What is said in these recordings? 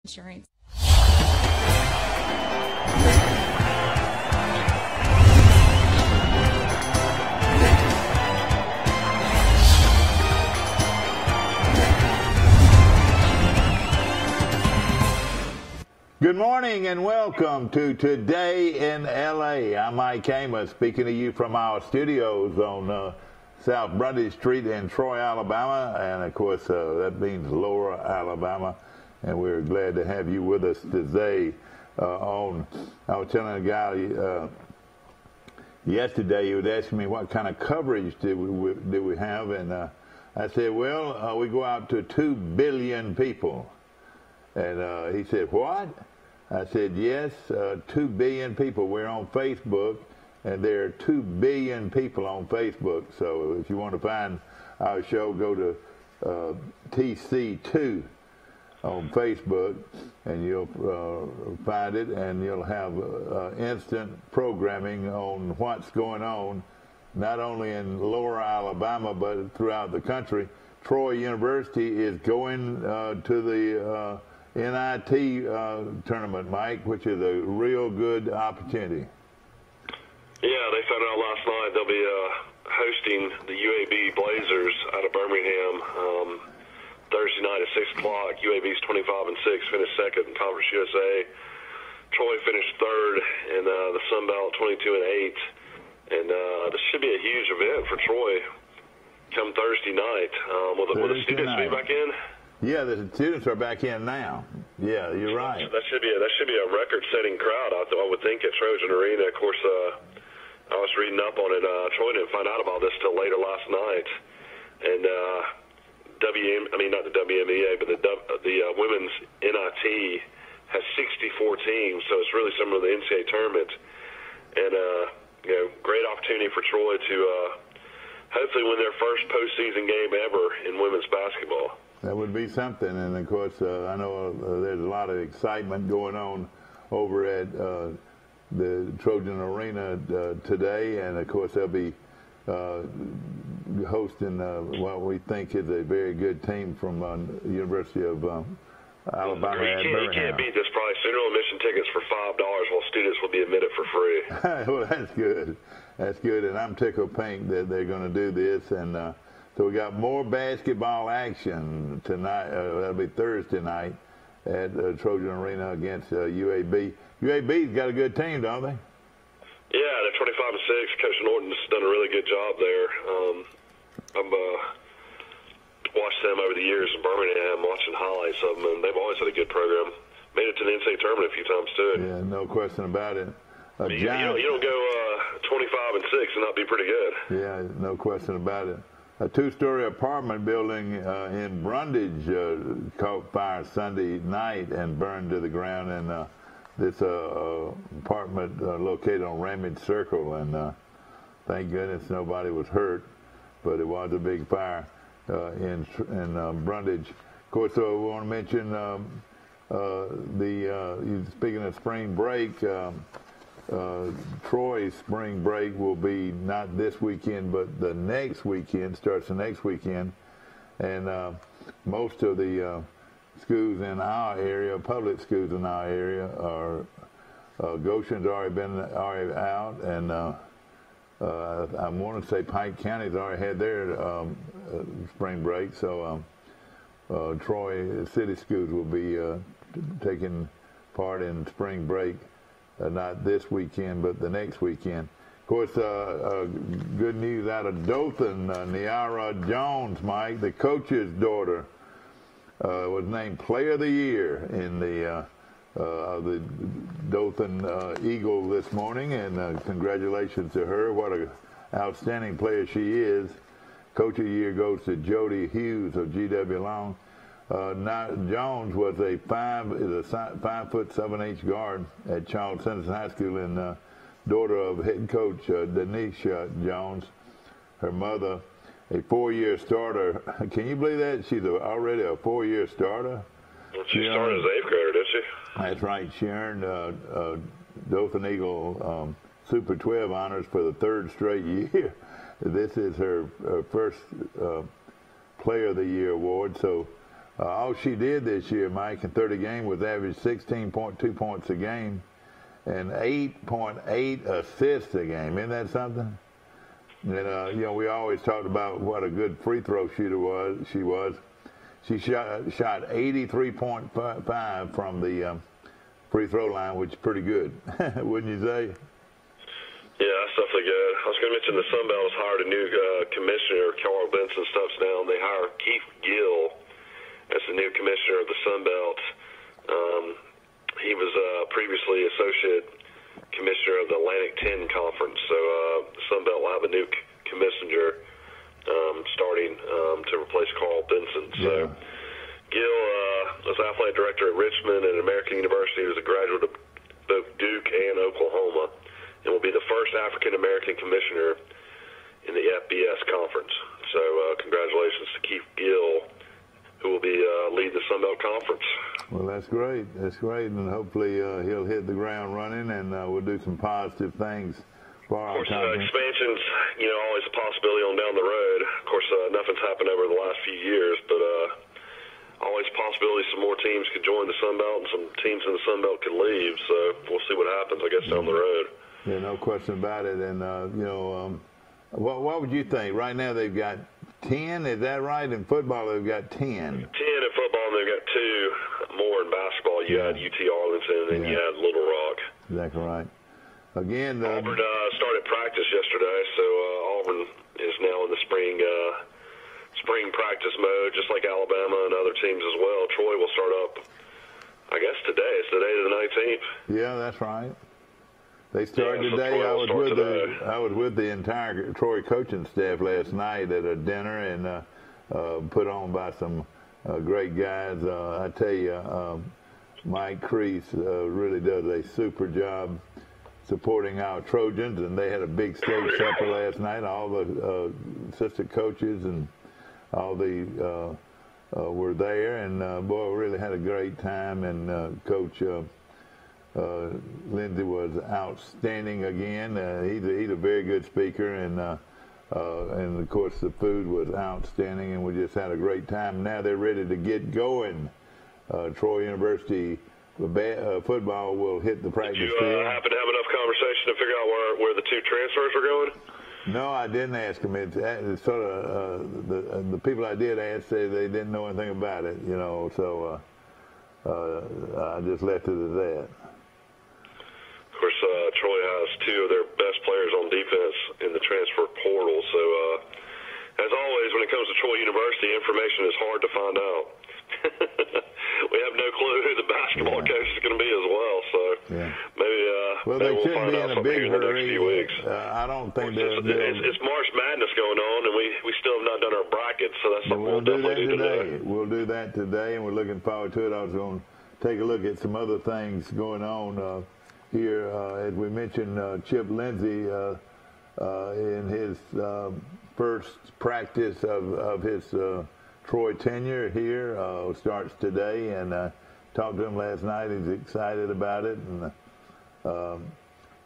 insurance. Good morning and welcome to Today in LA. I'm Mike Amos speaking to you from our studios on South Brundage Street in Troy, Alabama, and of course that means Lower Alabama, and we're glad to have you with us today. I was telling a guy yesterday, he was asking me what kind of coverage did we have, and I said, well, we go out to 2 billion people. And he said, what? I said, yes, 2 billion people. We're on Facebook, and there are 2 billion people on Facebook. So if you want to find our show, go to TC2 on Facebook, and you'll find it, and you'll have instant programming on what's going on, not only in Lower Alabama, but throughout the country. Troy University is going to the NIT tournament, Mike, which is a real good opportunity. Yeah, they found out last night they'll be hosting the UAB Blazers out of Birmingham Thursday night at 6 o'clock. UAB's 25-6, finished second in Conference USA. Troy finished third in the Sun Belt, 22-8. And this should be a huge event for Troy come Thursday night. Will the students be back in? Yeah, the students are back in now. Yeah, you're right. That should be a record-setting crowd. I would think at Trojan Arena. Of course, I was reading up on it. Troy didn't find out about this till later last night, and not the WNBA, but the women's NIT has 64 teams, so it's really similar to the NCAA tournament. And great opportunity for Troy to hopefully win their first postseason game ever in women's basketball. That would be something, and of course, I know there's a lot of excitement going on over at the Trojan Arena today, and of course, they'll be hosting what we think is a very good team from University of Alabama at Birmingham. You can't beat this price. General admission tickets for $5, while students will be admitted for free. Well, that's good. That's good, and I'm tickled pink that they're going to do this, and so we got more basketball action tonight. That'll be Thursday night at Trojan Arena against UAB. UAB's got a good team, don't they? Yeah, they're 25-6. Coach Norton's done a really good job there. I've watched them over the years in Birmingham, watching highlights of them, and they've always had a good program. Made it to the NCAA tournament a few times too. Yeah, no question about it. You don't go 25-6 and not be pretty good. Yeah, no question about it. A 2-story apartment building in Brundage caught fire Sunday night and burned to the ground. And this apartment located on Ramage Circle, and thank goodness nobody was hurt, but it was a big fire in Brundage. Of course, we want to mention speaking of spring break. Troy's spring break will be not this weekend, but the next weekend, starts the next weekend. And most of the schools in our area, public schools in our area, are Goshen's already out, and I want to say Pike County's already had their spring break. So Troy City schools will be taking part in spring break. Not this weekend, but the next weekend. Of course, good news out of Dothan. Niara Jones, Mike, the coach's daughter, was named Player of the Year in the Dothan Eagle this morning, and congratulations to her. What an outstanding player she is. Coach of the Year goes to Jody Hughes of GW Long. Jones was a 5'7" guard at Charles Henderson High School, and daughter of head coach Denise Jones. Her mother, a 4-year starter. Can you believe that? She's already a 4-year starter. She started as an 8th grader, did she? That's right. She earned Dothan Eagle Super 12 honors for the 3rd straight year. This is her first Player of the Year award. So All she did this year, Mike, in 30 games was average 16.2 points a game and 8.8 assists a game. Isn't that something? And, you know, we always talked about what a good free throw shooter she was. She shot 83.5 from the free throw line, which is pretty good, wouldn't you say? Yeah, that's definitely good. I was going to mention the Sun Belt has hired a new commissioner. Carl Benson steps down. They hire Keith Gill as the new commissioner of the Sun Belt. He was previously associate commissioner of the Atlantic 10 Conference. So the Sun Belt will have a new commissioner starting to replace Carl Benson. So Gill was athletic director at Richmond and American University. He was a graduate of both Duke and Oklahoma, and will be the first African-American commissioner in the FBS Conference. So congratulations to Keith Gill, who will be lead the Sun Belt Conference. Well, that's great. That's great, and hopefully he'll hit the ground running, and we'll do some positive things for our conference. Expansion's, you know, always a possibility on down the road. Of course, nothing's happened over the last few years, but always a possibility some more teams could join the Sun Belt, and some teams in the Sun Belt could leave. So we'll see what happens, I guess, down the road. Yeah, no question about it. And, you know, what would you think? Right now they've got 10, is that right? In football, they've got 10. 10 in football, and they've got 2 more in basketball. You had UT Arlington, and you had Little Rock. Exactly right. Again, Auburn started practice yesterday, so Auburn is now in the spring practice mode, just like Alabama and other teams as well. Troy will start up, I guess, today. It's today the 19th. Yeah, that's right. They started today. I was with the entire Troy coaching staff last night at a dinner, and put on by some great guys. I tell you, Mike Crease really does a super job supporting our Trojans, and they had a big state supper last night. All the assistant coaches and all the were there, and boy, we really had a great time. And Coach Lindsey was outstanding again. He's a very good speaker, and of course the food was outstanding, and we just had a great time. Now they're ready to get going. Troy University football will hit the practice field. Did you happen to have enough conversation to figure out where the 2 transfers were going? No, I didn't ask them. It's sort of the people I did ask said they didn't know anything about it, you know. So I just left it at that. Of course, Troy has 2 of their best players on defense in the transfer portal. So, as always, when it comes to Troy University, information is hard to find out. We have no clue who the basketball coach is going to be as well. So maybe well, they we'll shouldn't find be out in a big in the next hurry. few weeks. I don't think it's March Madness going on, and we still have not done our brackets, so that's something we'll definitely do today. We'll do that today, and we're looking forward to it. I was going to take a look at some other things going on here. As we mentioned, Chip Lindsey in his first practice of his Troy tenure here starts today, and talked to him last night. He's excited about it, and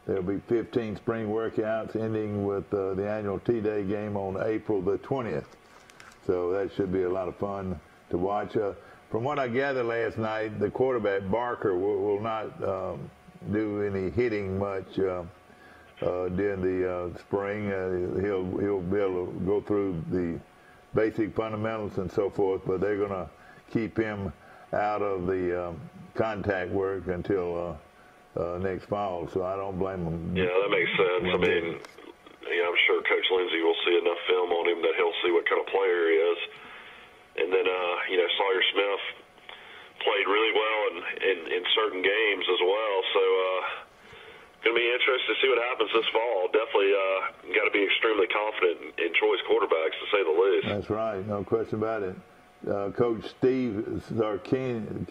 there'll be 15 spring workouts ending with the annual T-Day game on April the 20th. So that should be a lot of fun to watch. From what I gathered last night, the quarterback Barker will not do any hitting much during the spring. He'll be able to go through the basic fundamentals and so forth, but they're going to keep him out of the contact work until next fall. So I don't blame him. Yeah, that makes sense. I mean, yeah, I'm sure Coach Lindsey will see enough film on him that he'll see what kind of player he is. And then, you know, Sawyer Smith played really well in certain games as well. So going to be interesting to see what happens this fall. Definitely got to be extremely confident in Troy's quarterbacks, to say the least. That's right. No question about it. Coach Steve Sarkisian,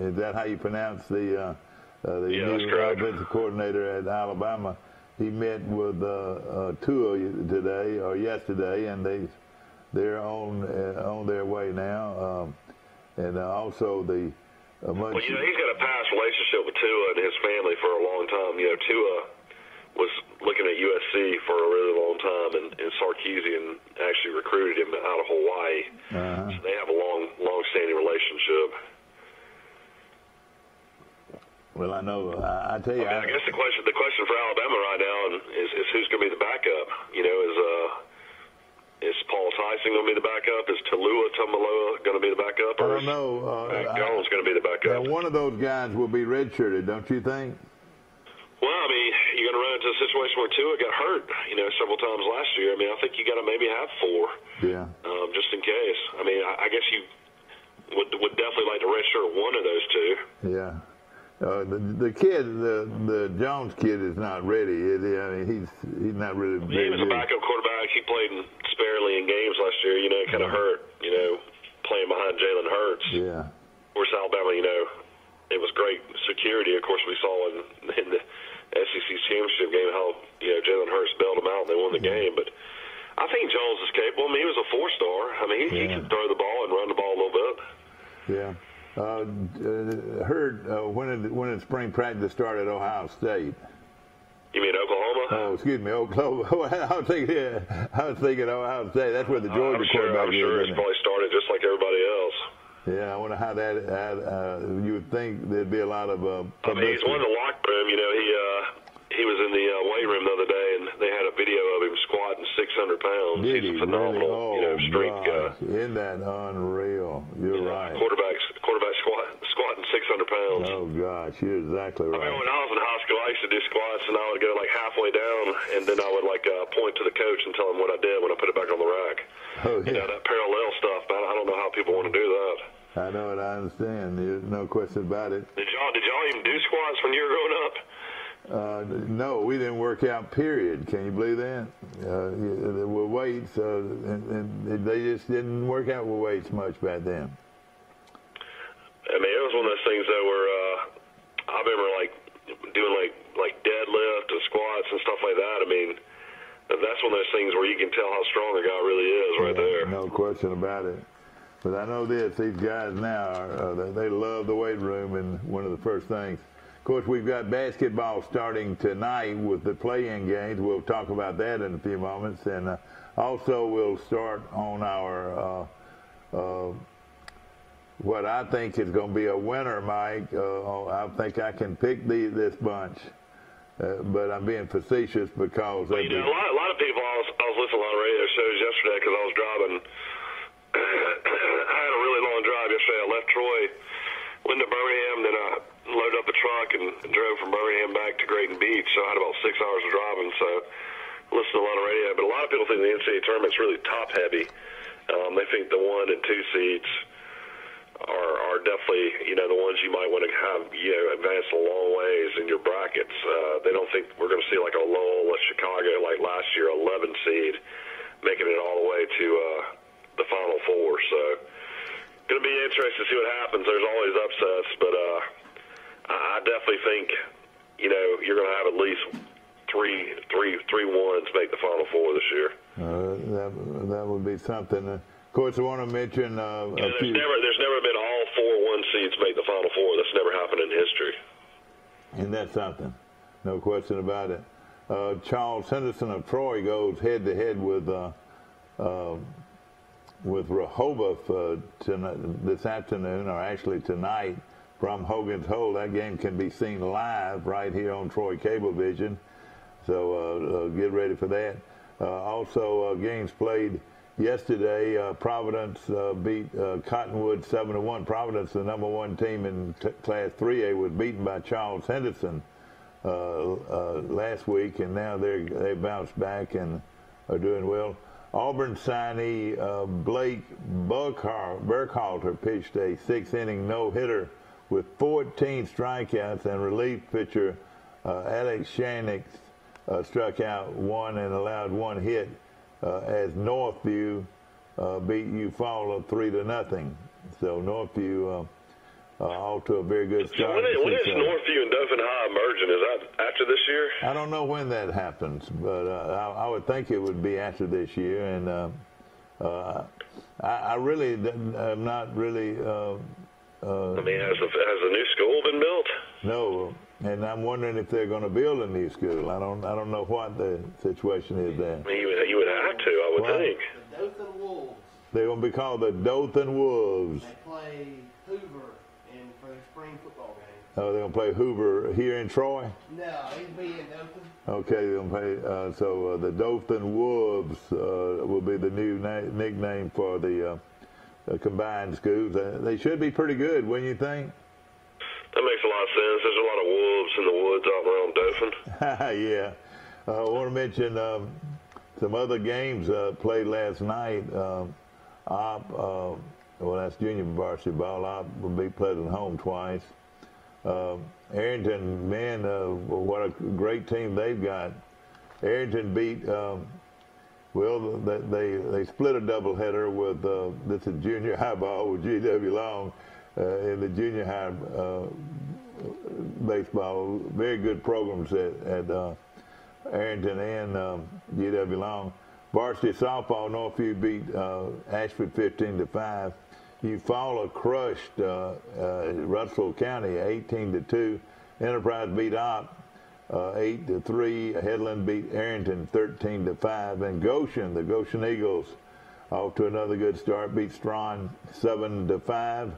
is that how you pronounce the new offensive coordinator at Alabama? He met with Tua today or yesterday, and they're on their way now. And also the well, you know, he's got a past relationship with Tua and his family for a long time. You know, Tua was looking at USC for a really long time, and Sarkisian actually recruited him out of Hawaii. So they have a long-standing relationship. Well, I know. I tell you, I guess the question for Alabama right now is who's going to be the backup? You know, is Paul Tyson going to be the backup? Is Taumaloa going to be the backup? Or I don't know. Jones going to be the backup? One of those guys will be redshirted, don't you think? Well, I mean, you're going to run into a situation where Tua got hurt, you know, several times last year. I mean, I think you got to maybe have 4, just in case. I mean, I guess you would definitely like to redshirt one of those 2. Yeah. The kid, the Jones kid, is not ready, is he? I mean, he's not really. He was a backup quarterback. He played sparingly in games last year. You know, kind of hurt. You know, playing behind Jalen Hurts. Yeah. Of course, Alabama. You know, it was great security. Of course, we saw in the SEC championship game how Jalen Hurts bailed them out and they won the game. But I think Jones is capable. I mean, he was a 4-star. I mean, he can throw the ball and run the ball a little bit. Yeah. Heard when did spring practice start at Ohio State? You mean Oklahoma? Oh, excuse me, Oklahoma. I was thinking Ohio State. That's where the Georgia quarterback is. I'm sure it's probably started just like everybody else. Yeah, I wonder how that. You would think there'd be a lot of. I mean, he's won the locker room. You know, he was in the weight room the other day, and they had a video of him squatting 600 pounds. Did he's a phenomenal, really? strength guy. Isn't that unreal? You're right. Quarterback squatting 600 pounds. Oh gosh, you're exactly right. I mean, when I was in high school, I used to do squats, and I would go like halfway down, and then I would point to the coach and tell him what I did when I put it back on the rack. Oh yeah. You know, that parallel stuff. I don't know how people want to do that. I know it. I understand. There's no question about it. Did y'all even do squats when you were growing up? No, we didn't work out, period. Can you believe that? There were weights, and they just didn't work out with weights much back then. I mean, it was one of those things that were, I remember doing like deadlift and squats and stuff like that. I mean, that's one of those things where you can tell how strong a guy really is right there. No question about it. But I know these guys now, they love the weight room, and one of the first things. Of course, we've got basketball starting tonight with the play-in games. We'll talk about that in a few moments. And also we'll start on our, what I think is going to be a winner, Mike. I think I can pick this bunch. But I'm being facetious because... Well, a lot of people, I was listening to a lot of radio shows yesterday because I was driving... I had a really long drive yesterday. I left Troy, went to Birmingham, then I loaded up a truck and drove from Birmingham back to Grayton Beach. So I had about 6 hours of driving, so I listened to a lot of radio. But a lot of people think the NCAA tournament's really top-heavy. They think the 1 and 2 seeds are definitely, the ones you might want to have, advance a long ways in your brackets. They don't think we're going to see like a Loyola Chicago like last year, 11 seed, making it all the way to the Final Four. So going to be interesting to see what happens. There's always upsets, but I definitely think, you're going to have at least three ones make the Final Four this year. That would be something. Of course, I want to mention there's never been all 4 1 seeds make the Final Four. That's never happened in history. And that's something, no question about it. Charles Henderson of Troy goes head-to-head with Rehoboth this afternoon, or actually tonight, from Hogan's Hole. That game can be seen live right here on Troy Cablevision, so get ready for that. Also, games played yesterday. Providence beat Cottonwood 7-1. Providence, the number 1 team in Class 3A, was beaten by Charles Henderson last week, and now they bounced back and are doing well. Auburn signee Blake Burkhalter pitched a 6-inning no-hitter with 14 strikeouts, and relief pitcher Alex Shanix struck out 1 and allowed 1 hit as Northview beat Eufaula 3-0. So Northview off to a very good start. So when is Northview and Dauphin High merging? Is that after this year? I don't know when that happens, but I would think it would be after this year. And I really am not really. I mean, has the new school been built? No, And I'm wondering if they're going to build a new school. I don't know what the situation is there. You would have to, I would think. The Dothan Wolves. They're going to be called the Dothan Wolves. They play Hoover for their spring football game. Oh, they're going to play Hoover here in Troy? No, he'll be in Dothan. Okay, they're going to play. So the Dothan Wolves will be the new nickname for the combined schools. They should be pretty good, wouldn't you think? That makes a lot of sense. There's a lot of wolves in the woods out around Dothan. Yeah. I want to mention some other games played last night. Well, that's junior varsity ball. will be Pleasant home twice. Arrington, man, what a great team they've got. Arrington beat, they split a doubleheader with, this is junior high ball with G.W. Long in the junior high baseball. Very good programs at Arrington and G.W. Long. Varsity softball, Northview beat Ashford 15-5. Eufaula crushed Russell County 18-2. Enterprise beat Opp 8-3. Headland beat Arrington 13-5. And Goshen, the Goshen Eagles, off to another good start, beat Strawn 7-5.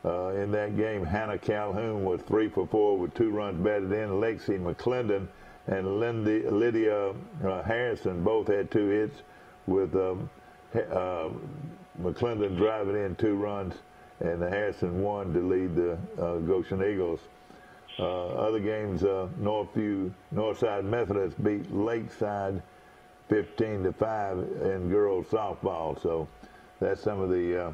In that game, Hannah Calhoun was 3 for 4 with 2 runs batted in. Lexi McClendon and Lydia Harrison both had 2 hits, with McClendon driving in 2 runs and Harrison 1 to lead the Goshen Eagles. Other games, Northside Methodist beat Lakeside 15-5 in girls softball. So that's some of the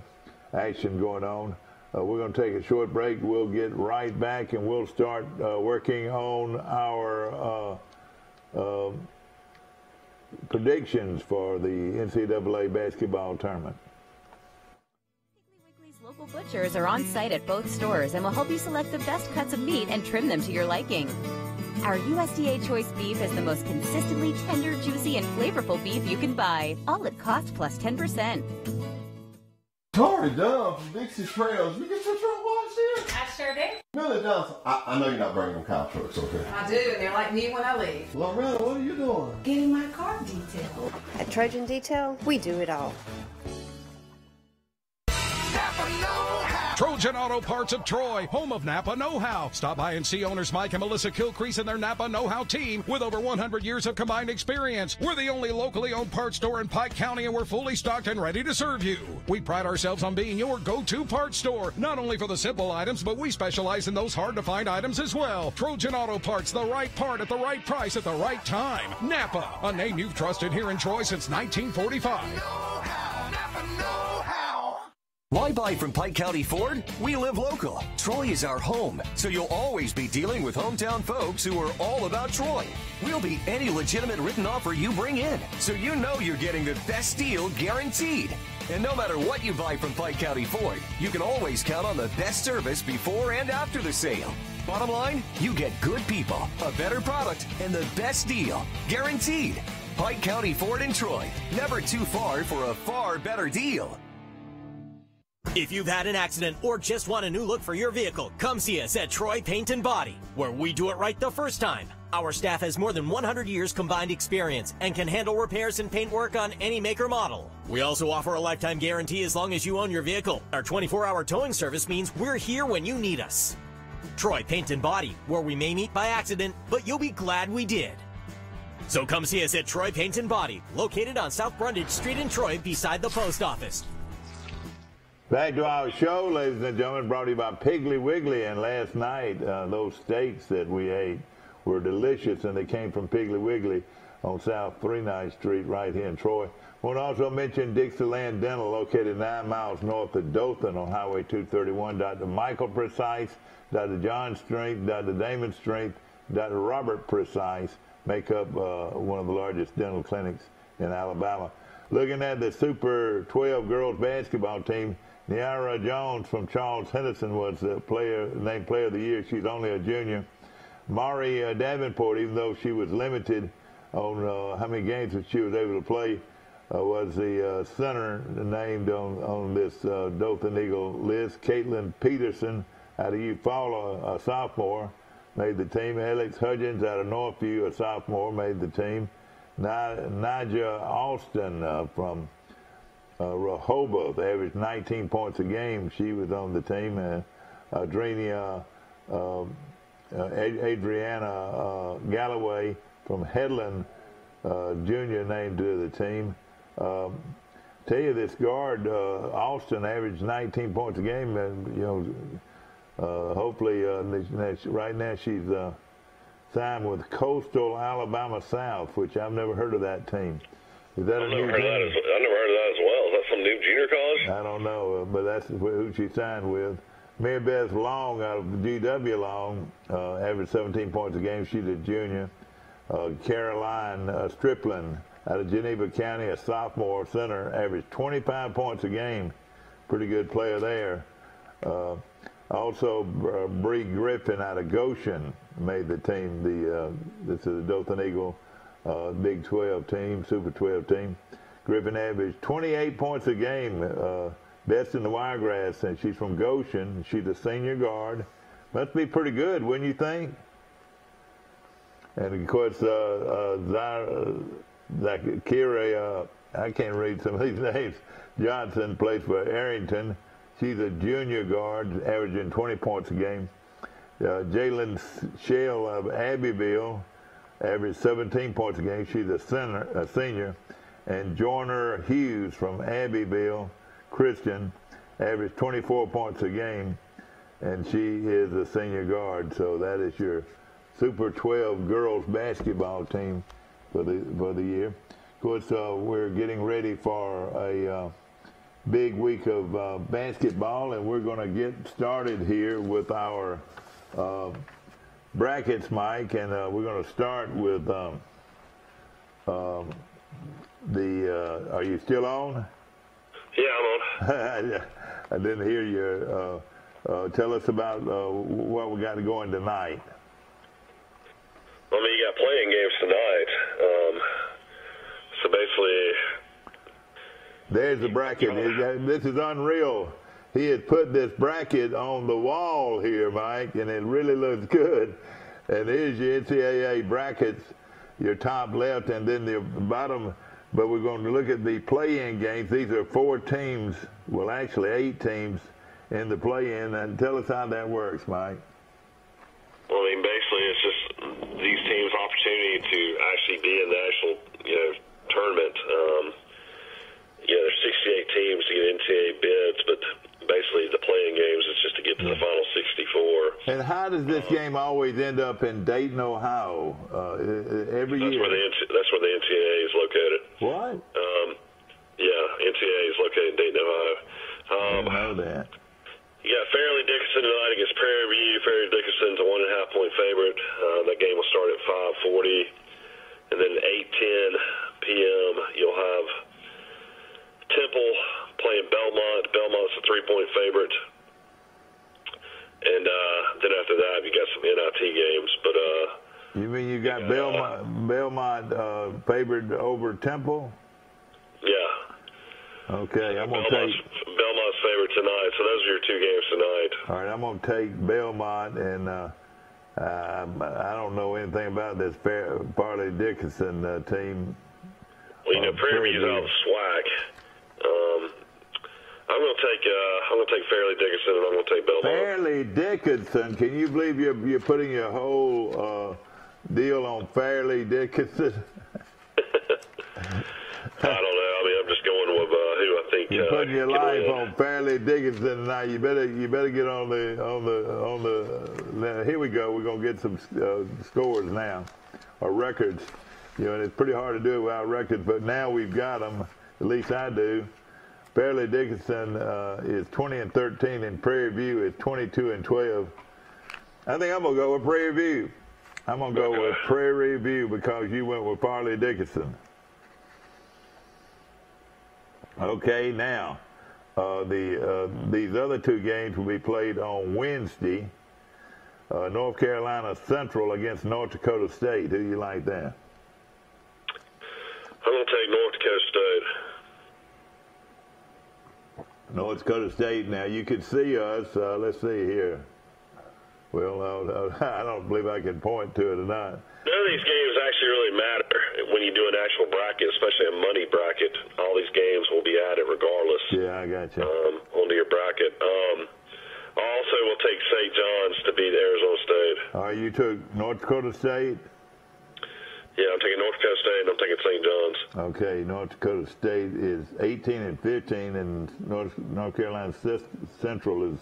action going on. We're going to take a short break. We'll get right back and we'll start working on our predictions for the NCAA basketball tournament. Piggly Wiggly's local butchers are on site at both stores and will help you select the best cuts of meat and trim them to your liking. Our USDA Choice beef is the most consistently tender, juicy, and flavorful beef you can buy, all at cost plus 10%. Tori Dunn from Dixie Trails. You get your truck washed here? I sure do. Billy Johnson. I know you're not bringing them cow trucks, okay? I do, and they're like new when I leave. Loretta, what are you doing? Getting my car detailed. At Trojan Detail, we do it all. Trojan Auto Parts of Troy, home of Napa Know-How. Stop by and see owners Mike and Melissa Kilcrease and their Napa Know-How team with over 100 years of combined experience. We're the only locally owned parts store in Pike County, and we're fully stocked and ready to serve you. We pride ourselves on being your go-to parts store, not only for the simple items, but we specialize in those hard-to-find items as well. Trojan Auto Parts, the right part at the right price at the right time. Napa, a name you've trusted here in Troy since 1945. Napa Know-How. Why buy from Pike County Ford? We live local. Troy is our home, so you'll always be dealing with hometown folks who are all about Troy. We'll beat any legitimate written offer you bring in, so you know you're getting the best deal guaranteed. And no matter what you buy from Pike County Ford, you can always count on the best service before and after the sale. Bottom line, you get good people, a better product, and the best deal, guaranteed. Pike County Ford in Troy, never too far for a far better deal. If you've had an accident or just want a new look for your vehicle, come see us at Troy Paint and Body, where we do it right the first time. Our staff has more than 100 years combined experience and can handle repairs and paint work on any make or model. We also offer a lifetime guarantee as long as you own your vehicle. Our 24-hour towing service means we're here when you need us. Troy Paint and Body, where we may meet by accident, but you'll be glad we did. So come see us at Troy Paint and Body, located on South Brundage Street in Troy beside the post office. Back to our show, ladies and gentlemen, brought to you by Piggly Wiggly. And last night, those steaks that we ate were delicious, and they came from Piggly Wiggly on South 39th Street right here in Troy. I want to also mention Dixieland Dental, located 9 miles north of Dothan on Highway 231. Dr. Michael Precise, Dr. John Strength, Dr. Damon Strength, Dr. Robert Precise make up one of the largest dental clinics in Alabama. Looking at the Super 12 girls basketball team, Niara Jones from Charles Henderson was the named player of the year. She's only a junior. Mari Davenport, even though she was limited on how many games that she was able to play, was the center named on this Dothan Eagle list. Caitlin Peterson out of Eufaula, a sophomore, made the team. Alex Hudgens out of Northview, a sophomore, made the team. Naja Austin from Rehoboth averaged 19 points a game. She was on the team. Adriana Galloway from Headland Junior named to the team. Tell you, this guard Austin averaged 19 points a game, and hopefully right now she's signed with Coastal Alabama South, which I've never heard of that team. Is that I've never heard of that as well. Is that some new junior college? I don't know, but that's who she signed with. Mary Beth Long out of GW Long averaged 17 points a game. She's a junior. Caroline Striplin out of Geneva County, a sophomore center, averaged 25 points a game. Pretty good player there. Also, Bree Griffin out of Goshen made the team. This is the Dothan Eagle Big 12 team, Super 12 team. Griffin averaged 28 points a game, best in the Wiregrass, and she's from Goshen. She's a senior guard. Must be pretty good, wouldn't you think? And of course, Kira, I can't read some of these names. Johnson plays for Arrington. She's a junior guard, averaging 20 points a game. Jalen Shell of Abbeville averaged 17 points a game. She's a senior. And Joyner Hughes from Abbeville Christian averaged 24 points a game, and she is a senior guard. So that is your Super 12 girls basketball team for the year. Of course, we're getting ready for a big week of basketball, and we're going to get started here with our brackets, Mike, and we're going to start with are you still on? Yeah, I'm on. I didn't hear you. Tell us about what we got going tonight. Well, I mean, you got playing games tonight. So basically, there's the bracket. This is unreal. He had put this bracket on the wall here, Mike, and it really looks good. And here's your NCAA brackets, your top left, and then the bottom. But we're going to look at the play-in games. These are 4 teams, well, actually 8 teams in the play-in. And tell us how that works, Mike. Well, I mean, basically, it's just these teams' opportunity to actually be in the actual, tournament. There's 68 teams to get NCAA bids, but basically the play-in games is just to get to the final 64. And how does this game always end up in Dayton, Ohio? Every year. That's where the NCAA is located. What? NCAA is located in Dayton, Ohio. I didn't know that. You got Fairleigh Dickinson tonight against Prairie View. Fairleigh Dickinson's a 1.5 point favorite. That game will start at 5:40, and then 8:10 p.m. you'll have Temple playing Belmont. Belmont's a 3-point favorite, and then after that you got some NIT games. But you mean you got Belmont favored over Temple? Yeah. Okay, I'm going to take Belmont's favorite tonight, so those are your 2 games tonight. All right, I'm going to take Belmont, and I don't know anything about this Fairleigh Dickinson team. Well, Prairie View's out of SWAC. I'm going to take Fairleigh Dickinson, and I'm going to take Belmont. Fairleigh Dickinson, can you believe you're putting your whole deal on Fairleigh Dickinson? I don't know. I mean, I'm just going with who I think. You're putting your life on Fairleigh Dickinson now. You better get on the. Now, here we go. We're gonna get some scores now, or records. And it's pretty hard to do it without records, but now we've got them. At least I do. Fairleigh Dickinson is 20-13, and Prairie View is 22-12. I think I'm gonna go with Prairie View. I'm gonna go with Prairie View because you went with Fairleigh Dickinson. Okay, now these other 2 games will be played on Wednesday. North Carolina Central against North Dakota State. Who do you like that? I'm going to take North Dakota State. North Dakota State. Now you can see us. Let's see here. Well, I don't believe I can point to it or not. None of these games actually really matter when you do an actual bracket, especially a money bracket. All these games will be added regardless. Yeah, I got you. Onto your bracket. Also, we'll take St. John's to beat Arizona State. All right, you took North Dakota State? Yeah, I'm taking North Dakota State, and I'm taking St. John's. Okay, North Dakota State is 18-15, and North Carolina Central has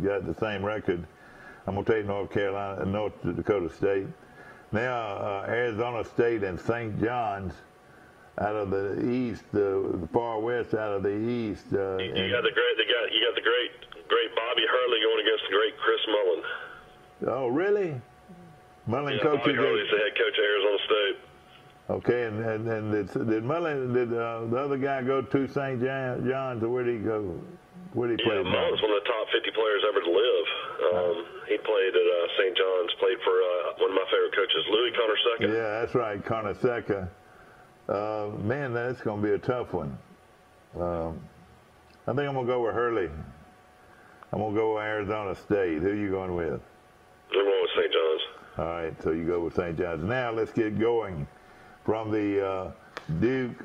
got the same record. I'm going to take North Dakota State. Now, Arizona State and St. John's out of the East, the far west out of the East. You got the great Bobby Hurley going against the great Chris Mullen. Oh, really? Mullen coaches. Bobby Hurley's the head coach of Arizona State. Okay, and did Mullen, the other guy go to St. John's, or where did he go? Where did he play? Yeah, Mullen's one of the top 50 players ever to live. He played at St. John's, played for one of my favorite coaches, Louis Conner-Seca. Yeah, that's right, Conner-Seca. Man, that's going to be a tough one. I think I'm going to go with Hurley. I'm going to go with Arizona State. Who are you going with? I'm going with St. John's. All right, so you go with St. John's. Now let's get going. From the Duke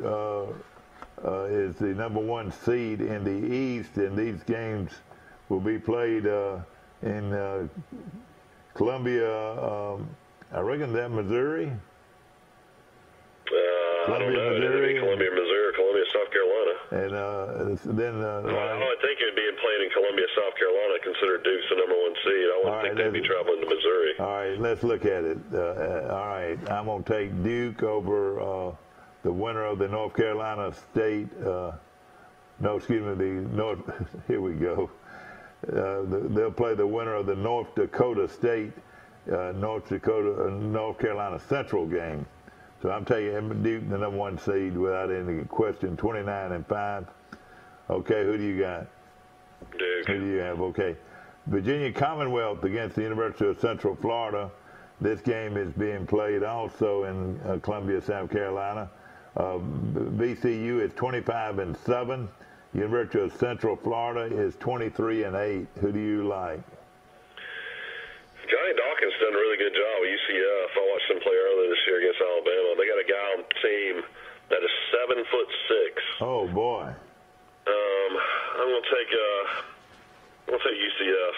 is the #1 seed in the East, and these games will be played in Columbia. I reckon that Missouri. I don't know. Missouri. Columbia, Missouri, Columbia, South Carolina. And then I would think it would be played in Columbia, South Carolina, considered Duke's the #1 seed. I wouldn't think they'd be traveling to Missouri. All right, let's look at it. All right, I'm going to take Duke over the winner of the North Carolina State. Here we go. They'll play the winner of the North Dakota State, North Carolina Central game. So I'm taking Duke, the #1 seed, without any question, 29-5. Okay, who do you got? Duke. Who do you have? Okay. Virginia Commonwealth against the University of Central Florida. This game is being played also in Columbia, South Carolina. VCU is 25-7. University of Central Florida is 23-8. Who do you like? Johnny Dawkins done a really good job with UCF. I watched them play earlier this year against Alabama. They got a guy on the team that is 7'6". Oh boy. I'm gonna take UCF.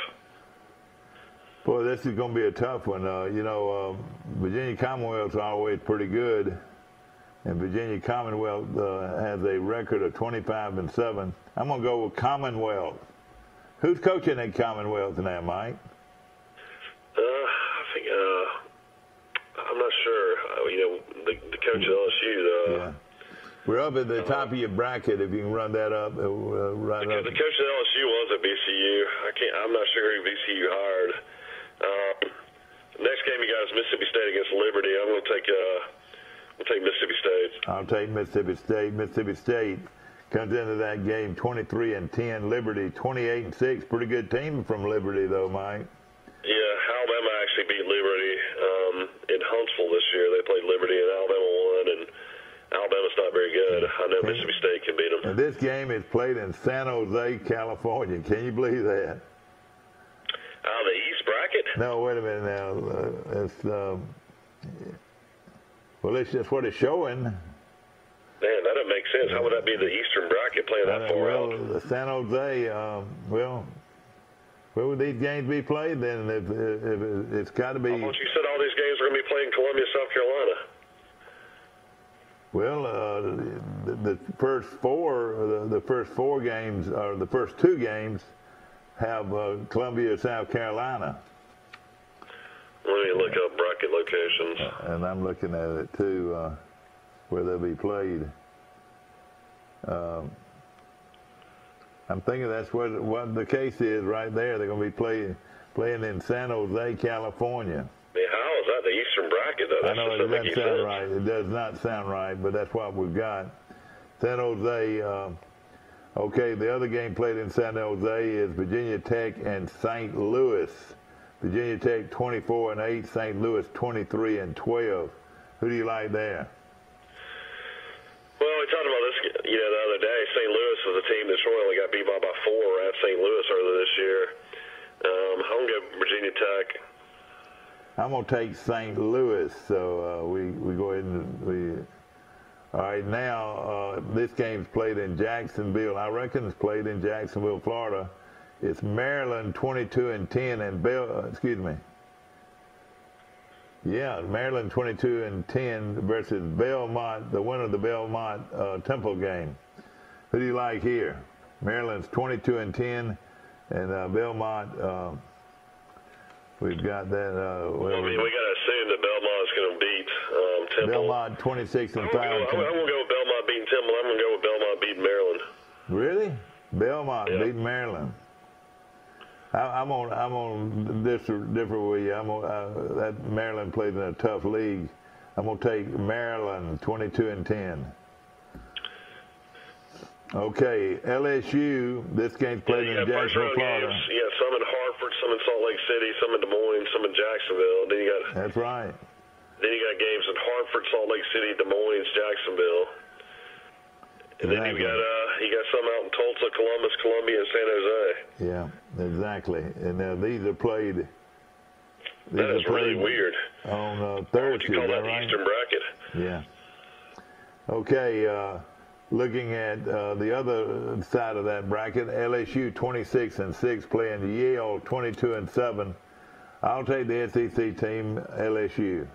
Boy, this is gonna be a tough one. Virginia Commonwealth's always pretty good, and Virginia Commonwealth has a record of 25-7. I'm gonna go with Commonwealth. Who's coaching at Commonwealth now, Mike? I think I'm not sure. The coach at LSU. Yeah. We're up at the top of your bracket. If you can run that up, right up. The coach at LSU was at VCU. I'm not sure who VCU hired. Next game you got is Mississippi State against Liberty. I'm going to take Mississippi State. I'll take Mississippi State. Mississippi State comes into that game 23-10. Liberty 28-6. Pretty good team from Liberty, though, Mike. Yeah, Alabama actually beat Liberty in Huntsville this year. They played Liberty and Alabama won, and Alabama's not very good. I know Mississippi State can beat them. And this game is played in San Jose, California. Can you believe that? The East bracket? No, wait a minute now. It's just what it's showing. Man, that doesn't make sense. How would that be the Eastern bracket playing that far out? Well, San Jose, where would these games be played then? If it's got to be. I thought you said all these games are going to be played in Columbia, South Carolina. Well, the first four games, or the first two games, have Columbia, South Carolina. Let me look up bracket locations. And I'm looking at it too, where they'll be played. I'm thinking that's what the case is right there. They're going to be playing in San Jose, California. I mean, how is that the Eastern bracket, though? I know it doesn't sound right. It does not sound right, but that's what we've got. San Jose, okay, the other game played in San Jose is Virginia Tech and St. Louis. Virginia Tech 24-8, St. Louis 23-12. Who do you like there? Well, we talked about this, the other day. St. Louis was a team that Troy only got beat by 4 at St. Louis earlier this year. I'm going to go Virginia Tech. I'm going to take St. Louis. So we go ahead and all right, now this game's played in Jacksonville. I reckon it's played in Jacksonville, Florida. It's Maryland 22-10 and excuse me. Yeah, Maryland 22-10 versus Belmont, the winner of the Belmont Temple game. Who do you like here? Maryland's 22-10, and Belmont. We've got that. We got to assume that Belmont's going to beat Temple. Belmont 26-5. I'm going to go with Belmont beating Temple. I'm going to go with Belmont beating Maryland. Really? Belmont beating Maryland. I'm on different with you. That Maryland plays in a tough league. I'm gonna take Maryland 22-10. Okay, LSU. This game's played in Jacksonville, Florida. Games, you got some in Hartford, some in Salt Lake City, some in Des Moines, some in Jacksonville. Then you got. That's right. Then you got games in Hartford, Salt Lake City, Des Moines, Jacksonville. And then you got some out in Tulsa, Columbus, Columbia, and San Jose. Yeah, exactly. And these are played. That is really weird. On Thursday, what you call that right? Eastern bracket? Yeah. Okay. Looking at the other side of that bracket, LSU 26-6 playing Yale 22-7. I'll take the SEC team, LSU.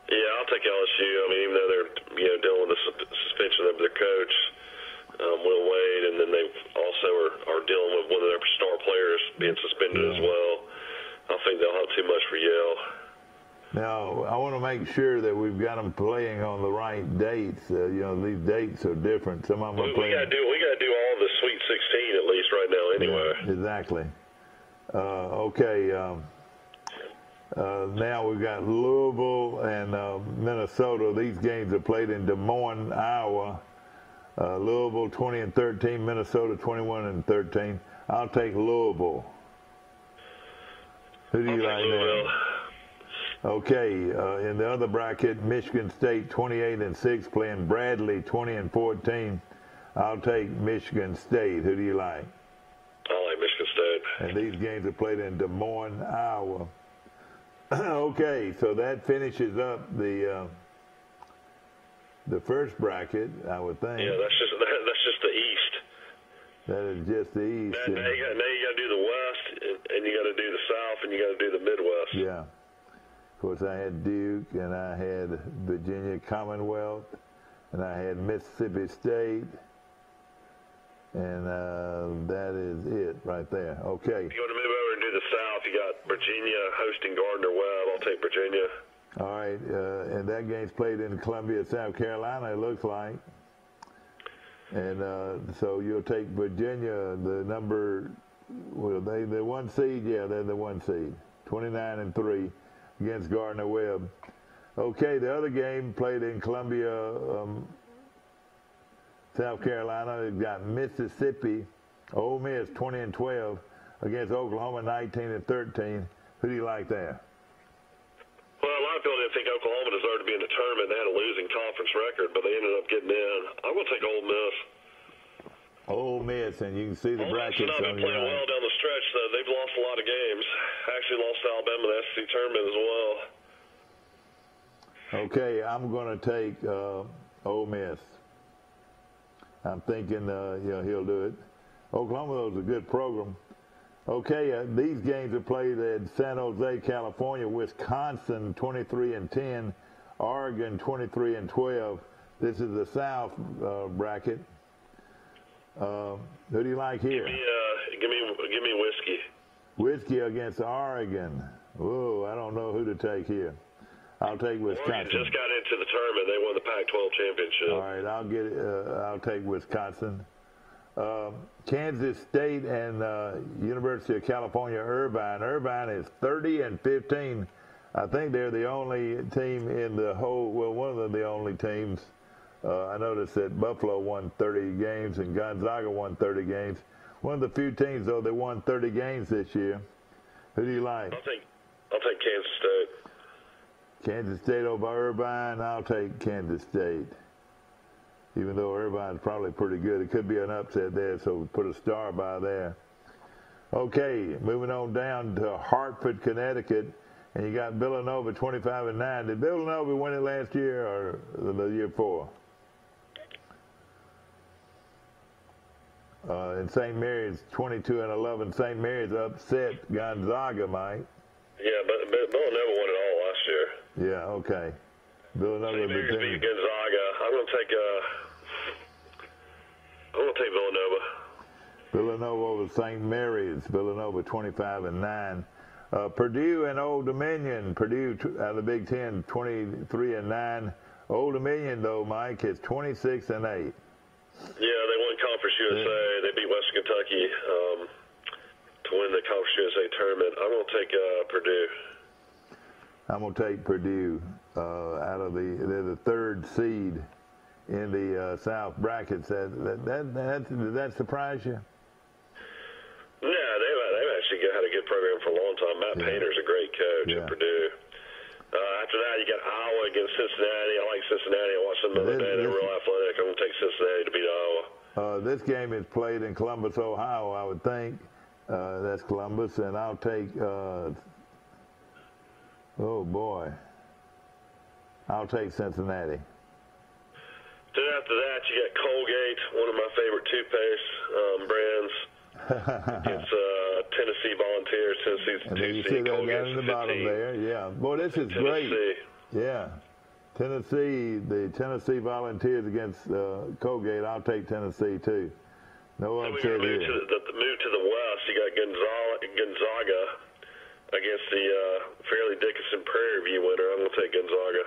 Yeah, I'll take LSU. I mean, even though they're dealing with the suspension of their coach, Will Wade, and then they also are dealing with one of their star players being suspended as well. I think they'll have too much for Yale. Now, I want to make sure that we've got them playing on the right dates. These dates are different. Some of them are playing. We got to do all the Sweet 16 at least right now, anyway. Yeah, exactly. Okay. Now we've got Louisville and Minnesota. These games are played in Des Moines, Iowa. Louisville 20-13, Minnesota 21-13. I'll take Louisville. Who do you like there? Okay, in the other bracket, Michigan State 28-6 playing Bradley 20-14. I'll take Michigan State. Who do you like? I like Michigan State. And these games are played in Des Moines, Iowa. Okay, so that finishes up the first bracket, I would think. Yeah, that's just the East. That is just the East. Now you got to do the West, and you got to do the South, and you got to do the Midwest. Yeah. Of course, I had Duke, and I had Virginia Commonwealth, and I had Mississippi State, and that is it right there. Okay. If you want to move over and do the South, you got Virginia hosting Gardner-Webb. I'll take Virginia. All right, and that game's played in Columbia, South Carolina, it looks like. And so you'll take Virginia, the one seed? Yeah, they're the one seed, 29-3 against Gardner-Webb. Okay, the other game played in Columbia, South Carolina. They've got Mississippi, Ole Miss 20-12 against Oklahoma 19-13. Who do you like there? Well, a lot of people didn't think Oklahoma deserved to be in the tournament. They had a losing conference record, but they ended up getting in. I'm going to take Ole Miss. Ole Miss, and you can see the brackets on your right. They've been playing well down the stretch, though. They've lost a lot of games. Actually lost to Alabama in the SEC tournament as well. Okay, I'm going to take Ole Miss. I'm thinking he'll do it. Oklahoma, though, is a good program. Okay, these games are played at San Jose, California. Wisconsin 23-10, Oregon 23-12. This is the South bracket. Who do you like here? Give me Whiskey. Whiskey against Oregon. Whoa, I don't know who to take here. I'll take Wisconsin. Oregon just got into the tournament. They won the Pac-12 championship. All right, I'll take Wisconsin. Kansas State and University of California, Irvine. Irvine is 30-15. I think they're the only team in the whole, well, one of the only teams. I noticed that Buffalo won 30 games and Gonzaga won 30 games. One of the few teams, though, that won 30 games this year. Who do you like? I'll take Kansas State. Kansas State over Irvine. I'll take Kansas State. Even though Irvine's probably pretty good, it could be an upset there, so put a star by there. Okay, moving on down to Hartford, Connecticut, and you got Villanova 25-9. Did Villanova win it last year or the year before? And St. Mary's 22-11. St. Mary's upset Gonzaga, Mike. Yeah, but Villanova won it all last year. Yeah, okay. Villanova St. Mary's beat Gonzaga. I'm gonna take Villanova. Villanova over St. Mary's. Villanova 25-9. Purdue and Old Dominion. Purdue out of the Big Ten 23-9. Old Dominion though, Mike, is 26-8. Yeah, they won Conference USA. They beat Western Kentucky to win the Conference USA tournament. I'm going to take Purdue. I'm going to take Purdue they're the third seed in the South brackets. Did that surprise you? No, they've actually had a good program for a long time. Matt Painter's a great coach at Purdue. After that, you got Iowa against Cincinnati. I like Cincinnati. I watched them the other day. They're real athletic. I'm going to take Cincinnati to beat Iowa. This game is played in Columbus, Ohio, I would think. That's Columbus. And I'll take, oh, boy. I'll take Cincinnati. Then after that, you got Colgate, one of my favorite toothpaste brands. It's Tennessee Volunteers, Tennessee's and then you see that down in the bottom there. Yeah. Boy, this is great. Yeah. Tennessee, the Tennessee Volunteers against Colgate. I'll take Tennessee, too. No upset here. Move to the west. You got Gonzaga against the Fairleigh Dickinson Prairie View winner. I'm going to take Gonzaga.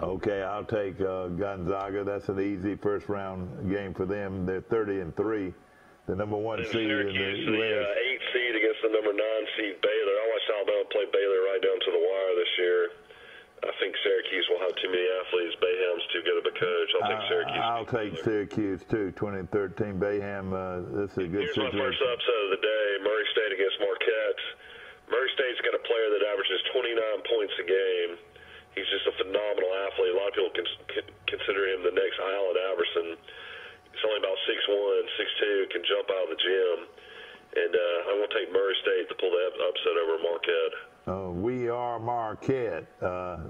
Okay, I'll take Gonzaga. That's an easy first-round game for them. They're 30-3, the number one seed in the Syracuse, West. the 8th seed against the number 9 seed Baylor. I watched Alabama play Baylor right down to the wire this year. I think Syracuse will have too many athletes. Bayham's too good of a coach. I'll take Syracuse. I'll take Syracuse, too, 2013. Bayham, this is a good situation. Here's my first upset of the day, Murray State against Marquette. Murray State's got a player that averages 29 points a game. He's just a phenomenal athlete. A lot of people consider him the next Allen Iverson. He's only about 6'1", 6'2", can jump out of the gym. And I'm going to take Murray State to pull the upset over Marquette. We are Marquette.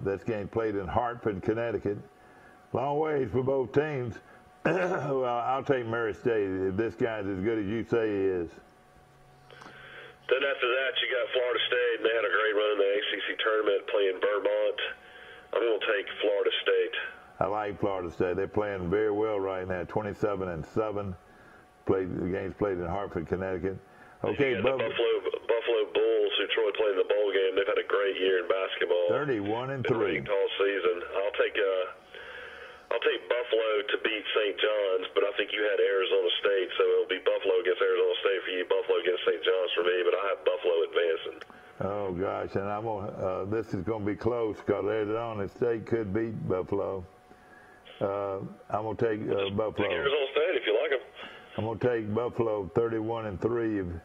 This game played in Hartford, Connecticut. Long ways for both teams. Well, I'll take Murray State if this guy's as good as you say he is. Then after that, you got Florida State, and they had a great run in the ACC tournament playing Vermont. I'm going to take Florida State. I like Florida State. They're playing very well right now, 27-7. The game's played in Hartford, Connecticut. Okay, the Buffalo Bulls, who Troy played in the bowl game, they've had a great year in basketball. 31-3. All season. I'll take Buffalo to beat St. John's, but I think you had Arizona State, so it'll be Buffalo against Arizona State for you, Buffalo against St. John's for me, but I have Buffalo advancing. Oh, gosh, and this is going to be close because Arizona State could beat Buffalo. I'm going to take Buffalo. Take Arizona State if you like them. I'm going to take Buffalo 31-3.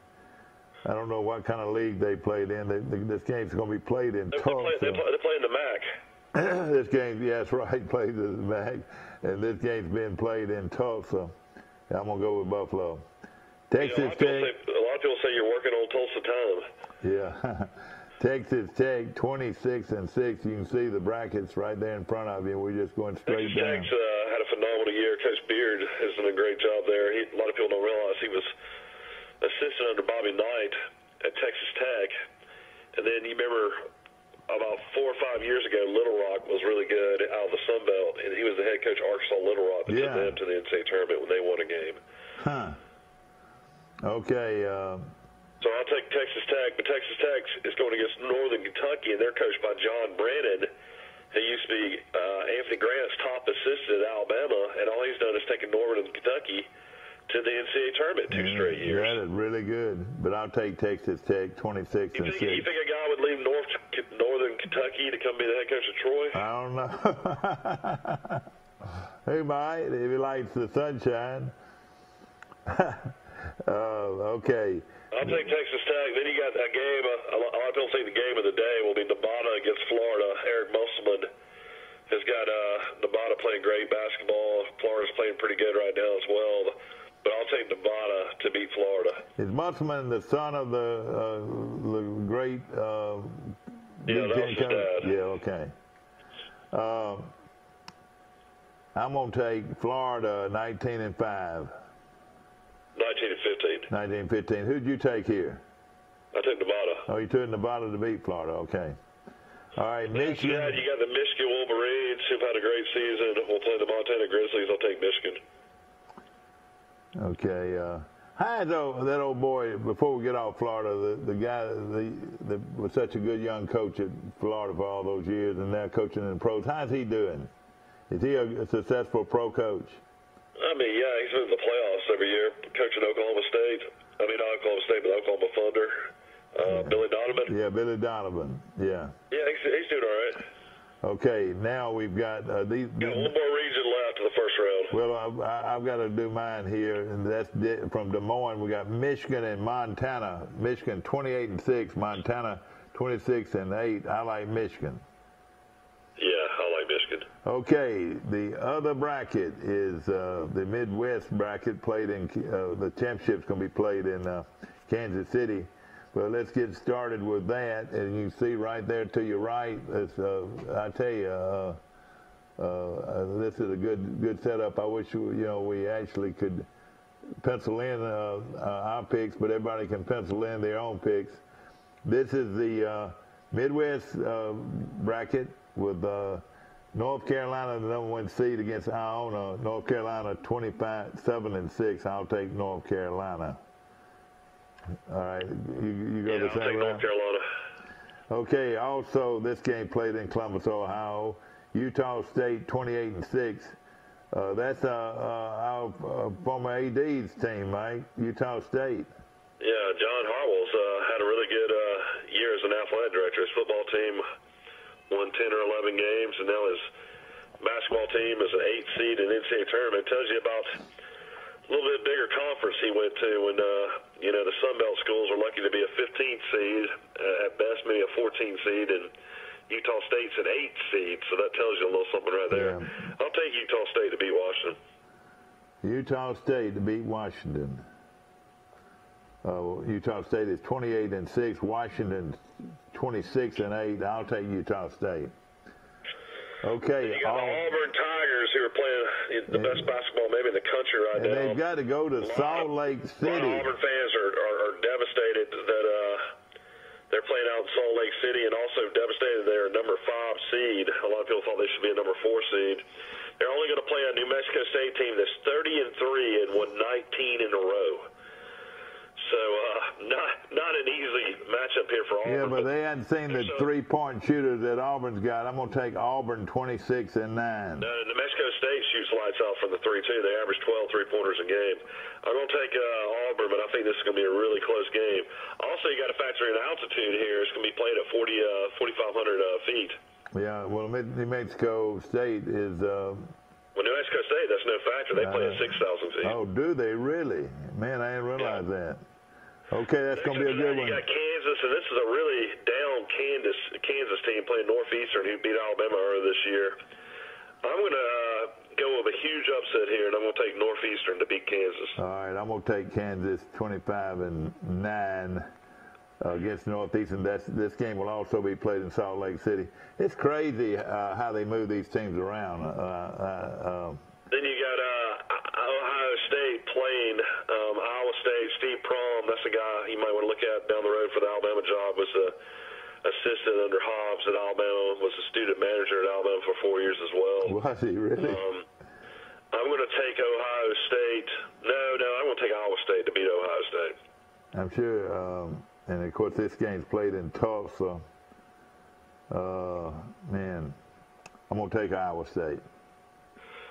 I don't know what kind of league they played in. This game's going to be played in Tulsa. They're playing the MAC. This game, yes, right, played the MAC. And this game's being played in Tulsa. I'm going to go with Buffalo. Texas Tech. A lot of people say you're working on Tulsa time. Yeah. Texas Tech 26-6. You can see the brackets right there in front of you. We're just going straight down. Texas Tech's had a phenomenal year. Coach Beard has done a great job there. A lot of people don't realize he was assistant under Bobby Knight at Texas Tech. And then you remember about 4 or 5 years ago, Little Rock was really good out of the Sun Belt, and he was the head coach of Arkansas Little Rock that took them to the NCAA tournament when they won a game. Huh. Okay. So I'll take Texas Tech, but Texas Tech is going against Northern Kentucky, and they're coached by John Brennan, who used to be Anthony Grant's top assistant at Alabama, and all he's done is taken Northern Kentucky to the NCAA tournament 2 straight years. That is really good, but I'll take Texas Tech 26-6. You think a guy would leave Northern Kentucky to come be the head coach of Troy? I don't know. He might if he likes the sunshine. Okay. I'll take Texas Tech. Then you got a game. A lot of people think the game of the day will be Nevada against Florida. Eric Musselman has got Nevada playing great basketball. Florida's playing pretty good right now as well. But I'll take Nevada to beat Musselman the son of the great Yeah, that was his dad. Yeah, okay. I'm going to take Florida 19-5. 19-15. 19-15. Who'd you take here? I took Nevada. Oh, you took Nevada to beat Florida. Okay. All right, Michigan. Yeah, you got the Michigan Wolverines who've had a great season. We'll play the Montana Grizzlies. I'll take Michigan. Okay. Hi, though, that old boy, before we get off Florida, the guy that was such a good young coach at Florida for all those years and now coaching in the pros, how's he doing? Is he a successful pro coach? I mean, yeah, he's been in the playoffs every year, coaching Oklahoma State. I mean, not Oklahoma State, but Oklahoma Thunder. Billy Donovan. Yeah, Billy Donovan. Yeah. Yeah, he's doing all right. Okay, now we've got these. Got one more region left in the first round. Well, I've got to do mine here, and that's from Des Moines. We got Michigan and Montana. Michigan 28-6, Montana 26-8. I like Michigan. Yeah, I like Michigan. Okay, the other bracket is the Midwest bracket. Played in the championship's going to be played in Kansas City. Well, let's get started with that, and you see right there to your right. I tell you, this is a good setup. I wish we actually could pencil in our picks, but everybody can pencil in their own picks. This is the Midwest bracket with North Carolina, the #1 seed, against Iona. North Carolina 25-7-6. I'll take North Carolina. All right, you go the same I'll take North Carolina. Okay, also this game played in Columbus, Ohio. Utah State 28-6. That's our former AD's team, Mike. Utah State. Yeah, John Harwell's had a really good year as an athletic director. His football team won 10 or 11 games, and now his basketball team is an 8th seed in the NCAA tournament. It tells you about a little bit bigger conference he went to when, the Sun Belt schools are lucky to be a 15th seed, at best maybe a 14th seed, and Utah State's an 8th seed, so that tells you a little something right there. Yeah. I'll take Utah State to beat Washington. Utah State to beat Washington. Utah State is 28-6. Washington 26-8. I'll take Utah State. Okay. You got the Auburn Tigers who are playing the best basketball maybe in the country right now. And they've got to go to Salt Lake City. A lot of Auburn fans are devastated that they're playing out in Salt Lake City, and also devastated they're a number 5 seed. A lot of people thought they should be a number 4 seed. They're only going to play a New Mexico State team that's 30-3 and won 19 in a row. So not an easy matchup here for Auburn. Yeah, but they hadn't seen the 3-point shooters that Auburn's got. I'm going to take Auburn 26-9. No, New Mexico State shoots lights out from the 3 too. They average 12 3-pointers a game. I'm going to take Auburn, but I think this is going to be a really close game. Also, you got to factor in altitude here. It's going to be played at 4,500 feet. Yeah, well, New Mexico State is. Well, New Mexico State, that's no factor. They play at 6,000 feet. Oh, do they really? Man, I didn't realize that. Okay, that's going to be a good one. You got Kansas, and this is a really down Kansas team playing Northeastern, who beat Alabama earlier this year. I'm going to go with a huge upset here, and I'm going to take Northeastern to beat Kansas. All right, I'm going to take Kansas 25-9 against Northeastern. This game will also be played in Salt Lake City. It's crazy how they move these teams around. Then you got Ohio State playing Iowa State. Steve Prohm, that's a guy you might want to look at down the road for the Alabama job. Was the assistant under Hobbs at Alabama. Was a student manager at Alabama for 4 years as well. Was he really? I'm going to take Ohio State. No, I'm going to take Iowa State to beat Ohio State. I'm sure. And of course, this game's played in Tulsa. Man, I'm going to take Iowa State.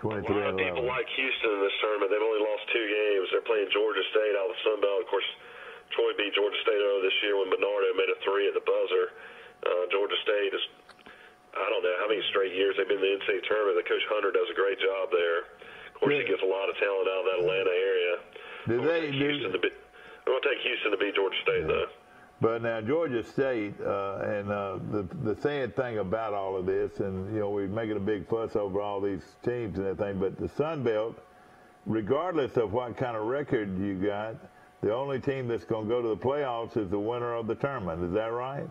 A lot of people like Houston in this tournament. They've only lost 2 games. They're playing Georgia State out of the Sun Belt. Of course, Troy beat Georgia State earlier this year when Bernardo made a 3 at the buzzer. Georgia State is, I don't know how many straight years they've been in the NCAA tournament. Coach Hunter does a great job there. Of course, he gets a lot of talent out of that Atlanta area. I'm going to take Houston to beat Georgia State, though. But now Georgia State, and the sad thing about all of this, and we're making a big fuss over all these teams and everything, but the Sun Belt, regardless of what kind of record you got, the only team that's going to go to the playoffs is the winner of the tournament. Is that right?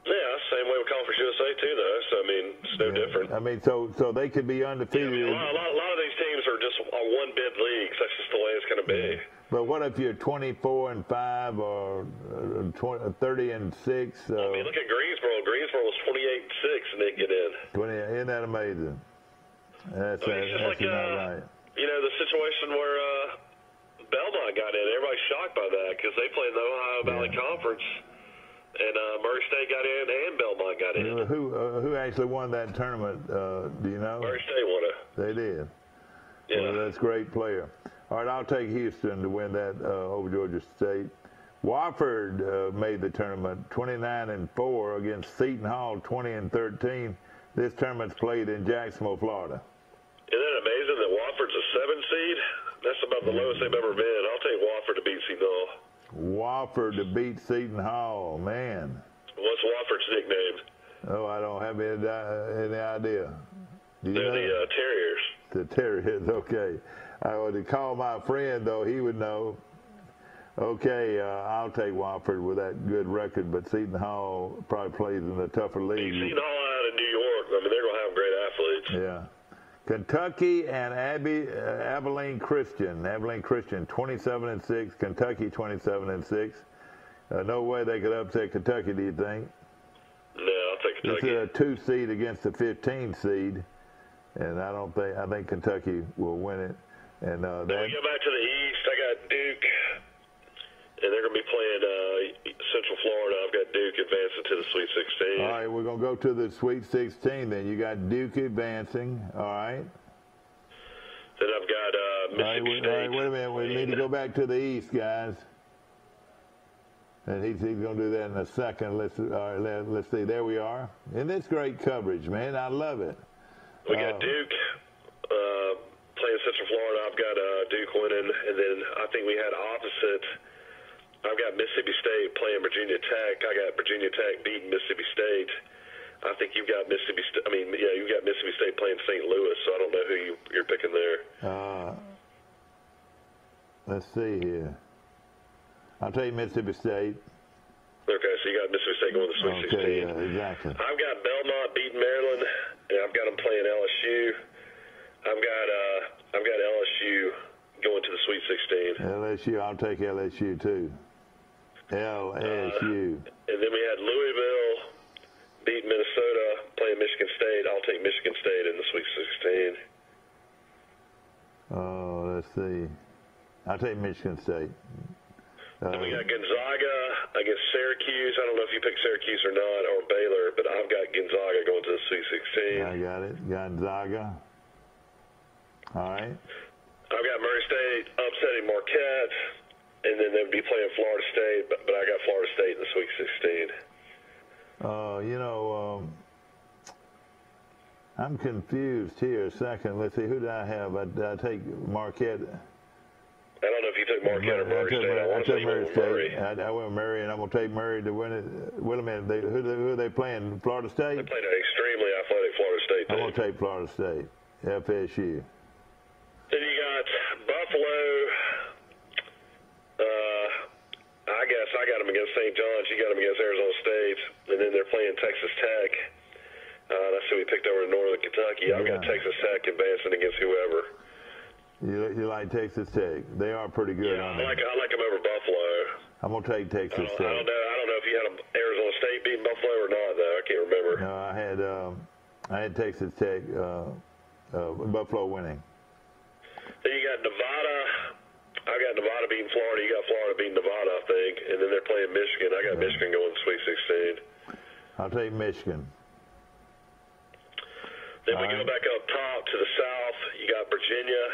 Yeah, same way with Conference USA too, though. So I mean, it's no different. I mean, so they could be undefeated. Yeah, I mean, a lot of these teams are just one bid leagues. That's just the way it's going to be. But what if you're 24-5 or 30-6? I mean, look at Greensboro. Greensboro was 28-6 and they get in. Isn't that amazing? That's I mean, it's just like right. You know, the situation where Belmont got in. Everybody's shocked by that because they play in the Ohio Valley Conference. And Murray State got in, and Belmont got in. Who actually won that tournament? Do you know? Murray State won it. They did. Yeah. Well, that's a great player. All right, I'll take Houston to win that over Georgia State. Wofford made the tournament 29-4 against Seton Hall 20-13. This tournament's played in Jacksonville, Florida. Isn't that amazing that Wofford's a 7 seed? That's about the lowest they've ever been. I'll take Wofford to beat Seton Hall. Wofford to beat Seton Hall, man. What's Wofford's nickname? Oh, I don't have any idea. They're the Terriers. The Terriers, okay. I would call my friend, though. He would know. Okay, I'll take Wofford with that good record, but Seton Hall probably plays in a tougher league. Seton Hall out of New York. I mean, they're going to have great athletes. Yeah. Kentucky and Abilene Christian. Abilene Christian 27-6. Kentucky 27-6. No way they could upset Kentucky. Do you think? No, I'll take Kentucky. This is a 2 seed against a 15 seed, and I think Kentucky will win it. And then we go back to the East. I got Duke, and they're going to be playing Central Florida. I've got Duke advancing to the Sweet 16. All right, we're going to go to the Sweet 16 then. You got Duke advancing, all right? Then I've got Mississippi State. All right, wait a minute. We need to go back to the East, guys. And he's going to do that in a second. Let's see. There we are. And this great coverage, man. I love it. We got Duke playing Central Florida. I've got Duke winning. And then I think we had opposite. I've got Mississippi State playing Virginia Tech. I got Virginia Tech beating Mississippi State. I think you've got Mississippi State. You've got Mississippi State playing St. Louis. So I don't know who you're picking there. Let's see here. I'll take Mississippi State. Okay, so you got Mississippi State going to the Sweet 16. Yeah, exactly. I've got Belmont beating Maryland, and I've got them playing LSU. I've got LSU going to the Sweet 16. LSU, I'll take LSU too. LSU. And then we had Louisville beat Minnesota, playing Michigan State. I'll take Michigan State in the Sweet 16. Oh, let's see. I'll take Michigan State. Then we got Gonzaga against Syracuse. I don't know if you picked Syracuse or not, or Baylor, but I've got Gonzaga going to the Sweet 16. I got it. Gonzaga. All right. I've got Murray State upsetting Marquette, and then they'd be playing Florida State, but I got Florida State in the Sweet 16. I'm confused here a second. Let's see, who did I have? I take Marquette. I don't know if you took Marquette or Murray State. I took Murray State. I went Murray, and I'm going to take Murray to win it. Wait a minute. Who are they playing? Florida State? They played an extremely athletic Florida State team. I'm going to take Florida State. FSU. Then you got Buffalo. I guess I got them against St. John's. You got them against Arizona State. And then they're playing Texas Tech. That's who we picked over in Northern Kentucky. I've got Texas Tech advancing against whoever. You like Texas Tech? They are pretty good. Yeah, I like them over Buffalo. I'm gonna take Texas Tech. I don't know if you had Arizona State beating Buffalo or not, though. I can't remember. No, I had Texas Tech, Buffalo winning. Then you got Nevada. I got Nevada beating Florida. You got Florida beating Nevada, I think. And then they're playing Michigan. I got Michigan going to Sweet 16. I'll take Michigan. Then we go back up top to the south. You got Virginia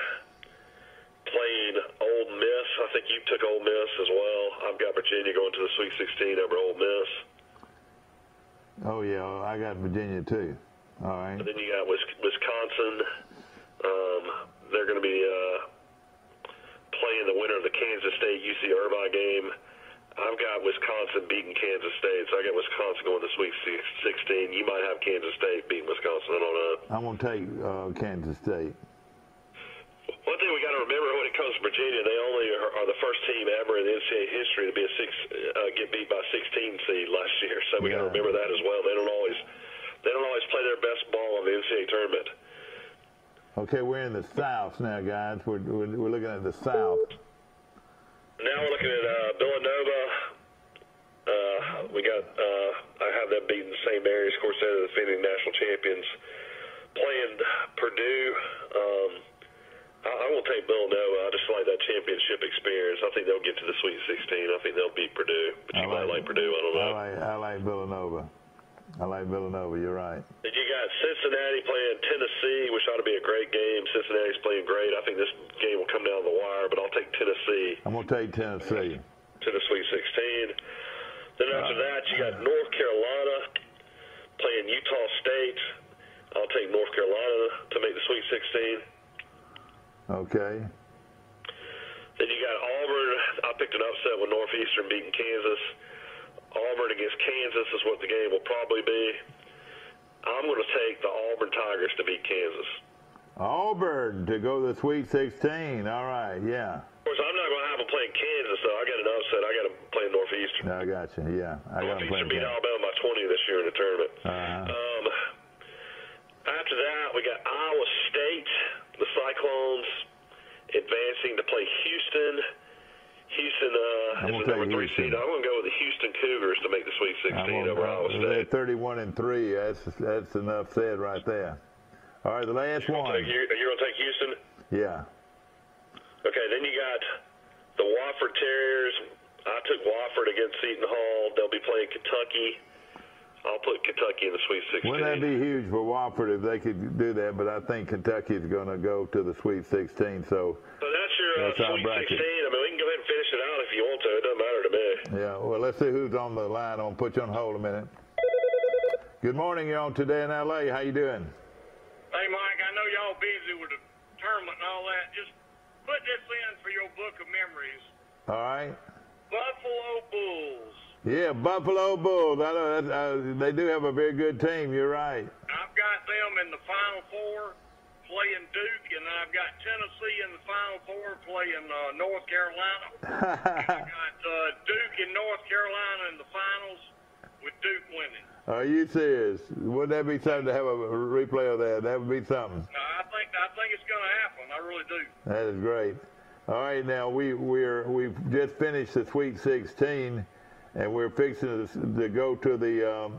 playing Ole Miss. I think you took Ole Miss as well. I've got Virginia going to the Sweet 16 over Ole Miss. Oh, yeah. I got Virginia, too. All right. And then you got Wisconsin. They're going to be playing the winner of the Kansas State-UC Irvine game. I've got Wisconsin beating Kansas State, so I got Wisconsin going to Sweet 16. You might have Kansas State beating Wisconsin. I don't know. I'm going to take Kansas State. One thing we got to remember when it comes to Virginia, they only are the first team ever in NCAA history to be get beat by a 16 seed last year. So we got to remember that as well. They don't always play their best ball in the NCAA tournament. Okay, we're in the South now, guys. We're looking at the South. Now we're looking at Villanova. I have them beating St. Mary's. Of course, they're the defending national champions. Playing Purdue. I won't take Villanova. I just like that championship experience. I think they'll get to the Sweet 16. I think they'll beat Purdue. But you might like Purdue. I don't know. I like Villanova. I like Villanova. You're right. Then you got Cincinnati playing Tennessee, which ought to be a great game. Cincinnati's playing great. I think this game will come down the wire, but I'll take Tennessee. I'm going to take Tennessee. To the Sweet 16. Then after that, you got North Carolina playing Utah State. I'll take North Carolina to make the Sweet 16. Okay. Then you got Auburn. I picked an upset with Northeastern beating Kansas. Auburn against Kansas is what the game will probably be. I'm going to take the Auburn Tigers to beat Kansas. Auburn to go to the Sweet 16. All right, yeah. Of course, I'm not going to have them playing Kansas, so I got an upset. I got to play Northeastern. I got you, yeah. I got to play Northeastern beat Alabama by 20 this year in the tournament. After that, we got Iowa State, the Cyclones, advancing to play Houston. Houston is the number 3 seed. I'm going to go with the Houston Cougars to make the Sweet 16 over Iowa State. They're 31-3. That's enough said right there. All right, the last one. You're going to take Houston? Yeah. Okay, then you got the Wofford Terriers. I took Wofford against Seton Hall. They'll be playing Kentucky. I'll put Kentucky in the Sweet 16. Wouldn't that be huge for Wofford if they could do that? But I think Kentucky is going to go to the Sweet 16. So that's your Sweet 16. I mean, we can go ahead and finish it out if you want to. It doesn't matter to me. Yeah, well, let's see who's on the line. I'm going to put you on hold a minute. Good morning. You're on Today in L.A. How you doing? Hey, Mike, I know y'all busy with the tournament and all that. Just put this in for your book of memories. All right. Buffalo Bulls. Yeah, Buffalo Bulls. I know they do have a very good team. You're right. I've got them in the Final Four playing Duke, and I've got Tennessee in the Final Four playing North Carolina. I got Duke and North Carolina in the finals with Duke winning. Are you serious? Wouldn't that be something to have a replay of that? That would be something. I think it's going to happen. I really do. That is great. All right, now we've just finished the Sweet 16, and we're fixing to go to the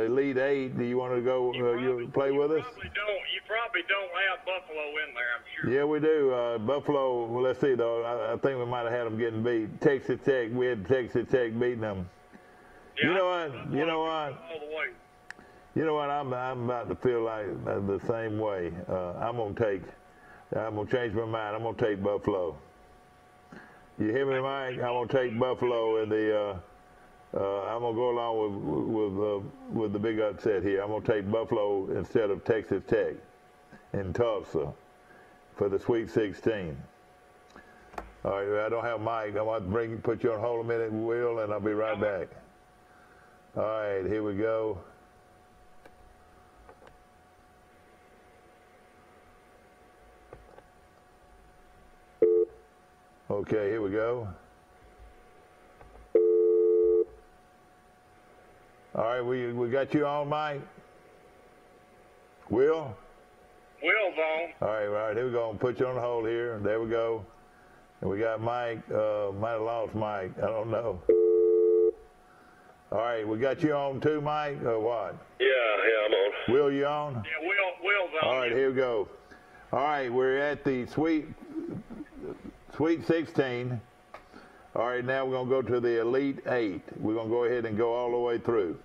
Elite Eight. Do you want to go? You play with us? You probably don't have Buffalo in there, I'm sure. Yeah, we do. Buffalo. Well, let's see though. I think we might have had them getting beat. Texas Tech. We had Texas Tech beating them. Yeah, you know what? All the way. You know what? I'm about to feel like the same way. I'm gonna change my mind. I'm gonna take Buffalo. You hear me, Mike? I'm gonna take Buffalo in the. I'm gonna go along with the big upset here. I'm gonna take Buffalo instead of Texas Tech in Tulsa for the Sweet 16. All right, I don't have Mike. I'm gonna put you on hold a minute, Will, and I'll be right back. All right, here we go. Okay, here we go. All right, we got you on, Mike? Will? Will's on. All right, here we go. I'm put you on hold here. There we go. And we got Mike. Might have lost Mike. I don't know. All right, we got you on too, Mike, or what? Yeah, I'm on. Will, you on? Yeah, Will's on. All right, here we go. All right, we're at the Sweet 16. All right, now we're going to go to the Elite Eight. We're going to go ahead and go all the way through.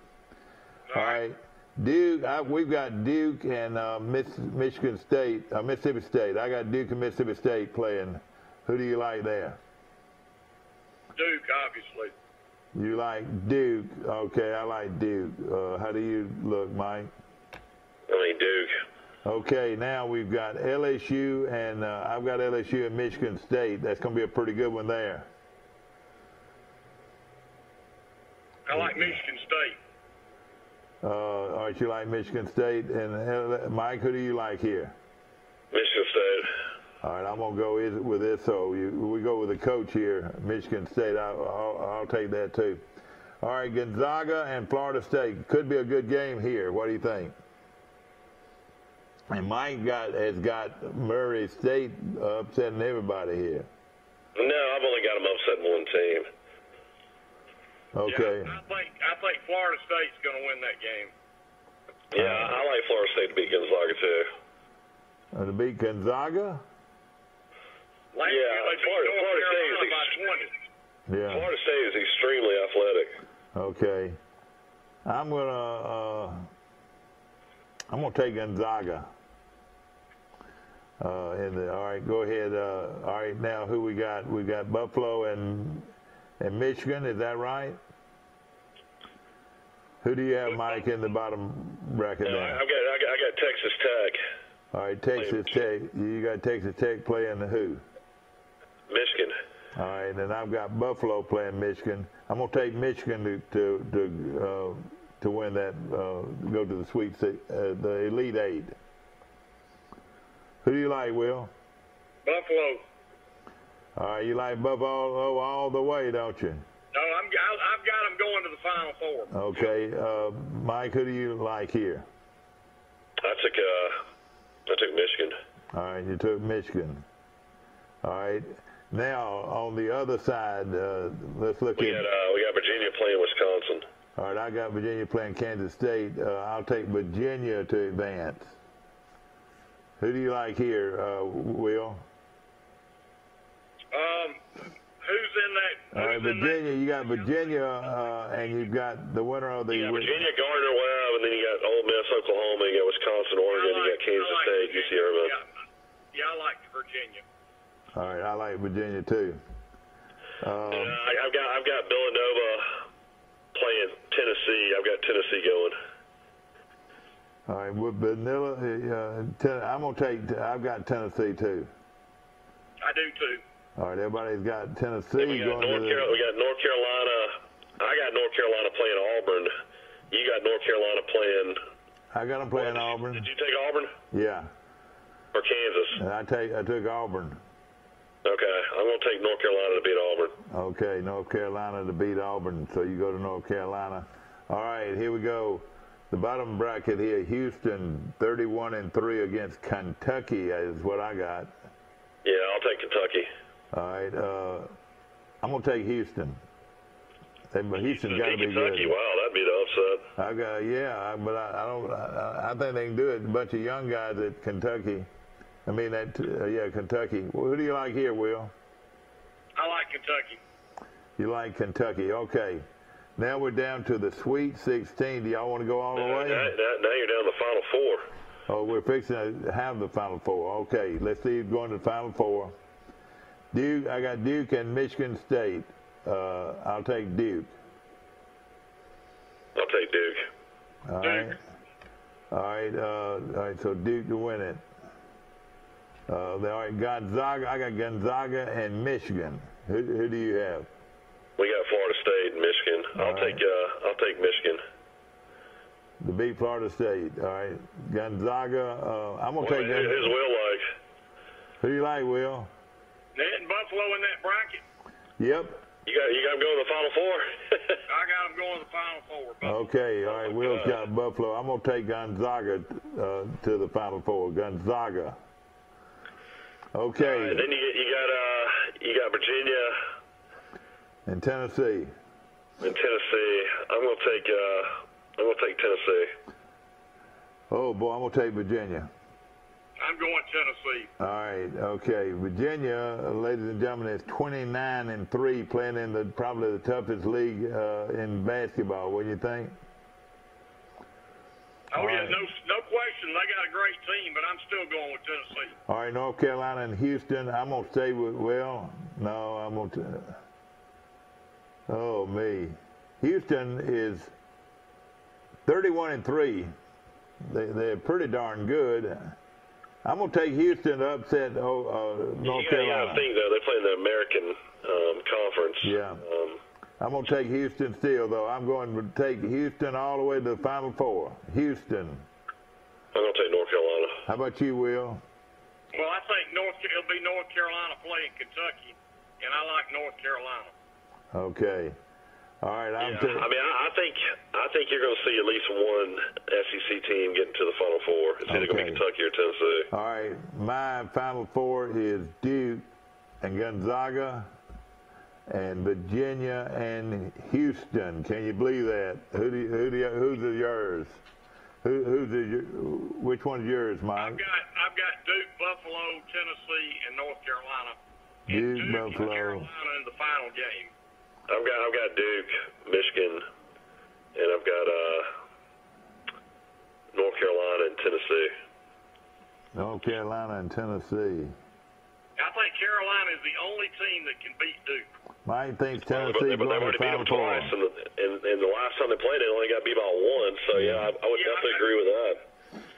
All right. Duke, we've got Duke and Mississippi State. I got Duke and Mississippi State playing. Who do you like there? Duke, obviously. You like Duke. Okay, I like Duke. How do you look, Mike? I like Duke. Okay, now we've got LSU, and I've got LSU and Michigan State. That's going to be a pretty good one there. I like Michigan State. All right, you like Michigan State. And Mike, who do you like here? Michigan State. All right, I'm going to go with this. So we go with the coach here, Michigan State. I'll take that too. All right, Gonzaga and Florida State. Could be a good game here. What do you think? And Mike has got Murray State upsetting everybody here. No, I've only got them upsetting one team. Okay. Yeah, I think Florida State's going to win that game. Yeah, I like Florida State to beat Gonzaga too. To beat Gonzaga? Florida State is extremely athletic. Okay. I'm gonna take Gonzaga. All right, go ahead. All right, now who we got? We got Buffalo and Michigan. Is that right? Who do you have, Mike, in the bottom bracket now? I got Texas Tech. All right, Texas Tech. You got Texas Tech playing who? Michigan. All right, and I've got Buffalo playing Michigan. I'm gonna take Michigan to win that, go to the Elite Eight. Who do you like, Will? Buffalo. All right, you like Buffalo all the way, don't you? No, I've got them going to the Final Four. Okay, Mike, who do you like here? I took Michigan. All right, you took Michigan. All right, now on the other side, let's look at. We got Virginia playing Wisconsin. All right, I got Virginia playing Kansas State. I'll take Virginia to advance. Who do you like here, Will? Who's in that? All right, Virginia. You got Virginia, and you've got the winner of the. You got Virginia, Gardner Webb, and then you got Ole Miss, Oklahoma. You got Wisconsin, Oregon. You got Kansas State, UC Irvine. Yeah, I like Virginia. All right, I like Virginia too. I've got Villanova playing Tennessee. I've got Tennessee going. All right, with Vanilla, I've got Tennessee too. I do too. All right, everybody's got Tennessee we got going. We got North Carolina. I got North Carolina playing Auburn. You got North Carolina playing. I got them playing Auburn. Did you take Auburn? Yeah. Or Kansas? I took Auburn. Okay, I'm going to take North Carolina to beat Auburn. Okay, North Carolina to beat Auburn. So you go to North Carolina. All right, here we go. The bottom bracket here, Houston 31-3 against Kentucky is what I got. Yeah, I'll take Kentucky. All right, I'm gonna take Houston. Houston's got to be Kentucky. good. Wow, that'd be the upset. But I don't. I think they can do it. A bunch of young guys at Kentucky. I mean Kentucky. Well, who do you like here, Will? I like Kentucky. You like Kentucky? Okay. Now we're down to the Sweet 16. Do y'all want to go all the way? Now you're down to the Final Four. Oh, we're fixing to have the Final Four. Okay, let's see who's going to the Final Four. Duke. I got Duke and Michigan State. I'll take Duke. I'll take Duke. All right. All right. So Duke to win it. All right, Gonzaga. I got Gonzaga and Michigan. Who do you have? We got Florida State and Michigan. I'll take Michigan. To beat Florida State. All right. Gonzaga. I'm gonna take Gonzaga. Who's Will like? Who do you like, Will? Ned and Buffalo in that bracket. Yep. You got them going to the Final Four? I got them going to the Final Four. Buffalo. Okay, all right. Will's got Buffalo. I'm going to take Gonzaga to the Final Four. Gonzaga. Okay. Then you got Virginia and Tennessee. And Tennessee. I'm going to take Tennessee. Oh boy, I'm going to take Virginia. I'm going Tennessee. All right, okay. Virginia, ladies and gentlemen, is 29-3, playing in probably the toughest league in basketball. What do you think? Oh, yeah, no question. They got a great team, but I'm still going with Tennessee. All right, North Carolina and Houston. I'm going to stay with, I'm going to, oh, me. Houston is 31-3. They're pretty darn good. I'm going to take Houston to upset North Carolina. I think they're playing the American Conference. Yeah. I'm going to take Houston still, though. I'm going to take Houston all the way to the Final Four. Houston. I'm going to take North Carolina. How about you, Will? Well, I think it'll be North Carolina playing Kentucky, and I like North Carolina. Okay. All right. I think you're going to see at least one SEC team get into the Final Four. It's either going to be Kentucky or Tennessee. All right. My Final Four is Duke and Gonzaga and Virginia and Houston. Can you believe that? Who's yours? Which one's yours, Mike? I've got Duke, Buffalo, Tennessee, and North Carolina. Duke, Buffalo. And Carolina in the final game. I've got Duke, Michigan, and I've got North Carolina and Tennessee. North Carolina and Tennessee. I think Carolina is the only team that can beat Duke. Mike thinks Tennessee but they've already beat them twice, and the last time they played, they only got beat by one. So I would definitely agree with that.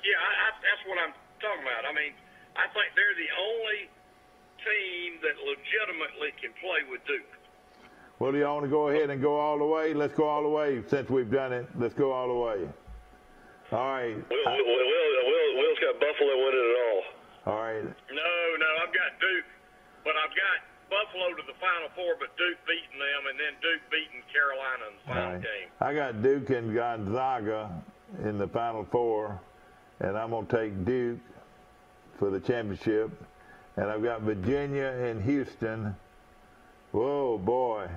Yeah, that's what I'm talking about. I mean, I think they're the only team that legitimately can play with Duke. Well, do you want to go ahead and go all the way? Let's go all the way since we've done it. Let's go all the way. All right. Will's got Buffalo winning it all. All right. No, I've got Duke, but I've got Buffalo to the Final Four, but Duke beating them, and then Duke beating Carolina in the final game. I got Duke and Gonzaga in the Final Four, and I'm going to take Duke for the championship, and I've got Virginia and Houston. Whoa, boy.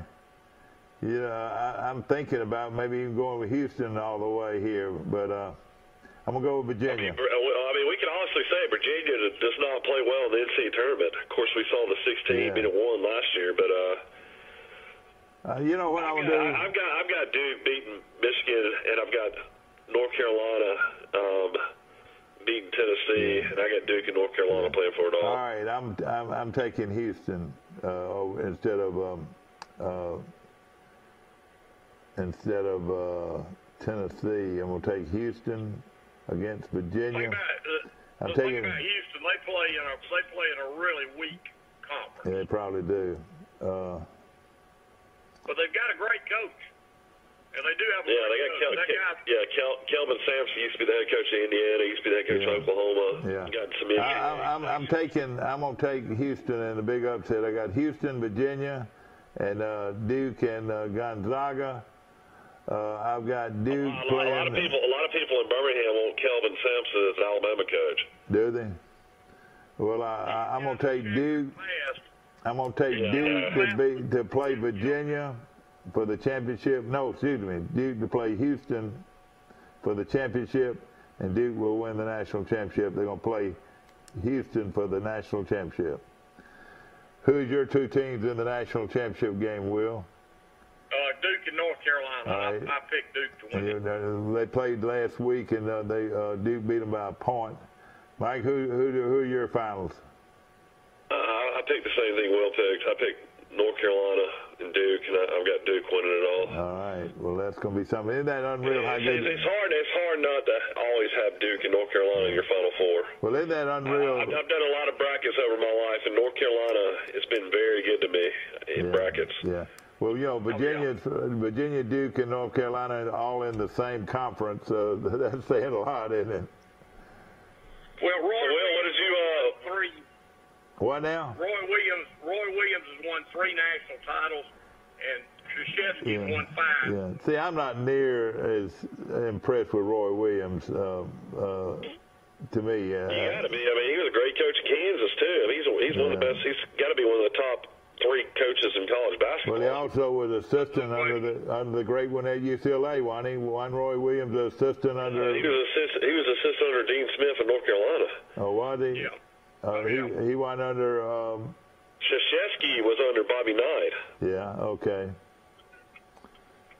I'm thinking about maybe even going with Houston all the way here, but I'm going to go with Virginia. I mean, we can honestly say Virginia does not play well in the NCAA tournament. Of course, we saw the 16 beat a 1 last year, but you know what I'm going to do? I've got Duke beating Michigan, and I've got North Carolina beating Tennessee, and I got Duke and North Carolina playing for it all. All right, I'm taking Houston instead of Tennessee. I'm going to take Houston against Virginia. The thing about Houston, they play in a really weak conference. Yeah, they probably do. But they've got a great coach, and they do have a Kelvin Sampson used to be the head coach of Indiana. He used to be the head coach of Oklahoma. Yeah. Got some I'm going to take Houston in the big upset. I got Houston, Virginia, and Duke and Gonzaga. I've got Duke playing. A lot of people in Birmingham want Kelvin Sampson as an Alabama coach. Do they? Well, I'm going to take Duke. I'm going to take Duke to play Virginia for the championship. No, excuse me. Duke to play Houston for the championship, and Duke will win the national championship. They're going to play Houston for the national championship. Who's your two teams in the national championship game, Will? Duke and North Carolina. I picked Duke to win. They played last week, and Duke beat them by a point. Mike, who are your finals? I picked the same thing Will picked. I picked North Carolina and Duke, and I've got Duke winning it all. All right. Well, that's going to be something. Isn't that unreal? It's hard not to always have Duke and North Carolina in your Final Four. Well, isn't that unreal? I've done a lot of brackets over my life, and North Carolina has been very good to me in brackets. Yeah. Well, Virginia, Duke, and North Carolina are all in the same conference. That's saying a lot, isn't it? Well, what did you three? What now? Roy Williams has won 3 national titles, and Krzyzewski's won 5. Yeah. See, I'm not near as impressed with Roy Williams. To me, you got to be. I mean, he was a great coach in Kansas too. I mean, he's one of the best. He's got to be one of the top 3 coaches in college basketball. Well, he also was assistant under the great one at UCLA. Wasn't Roy Williams assistant under? He was assistant under Dean Smith in North Carolina. Oh, was he? Yeah. He went under. Krzyzewski was under Bobby Knight. Yeah. Okay.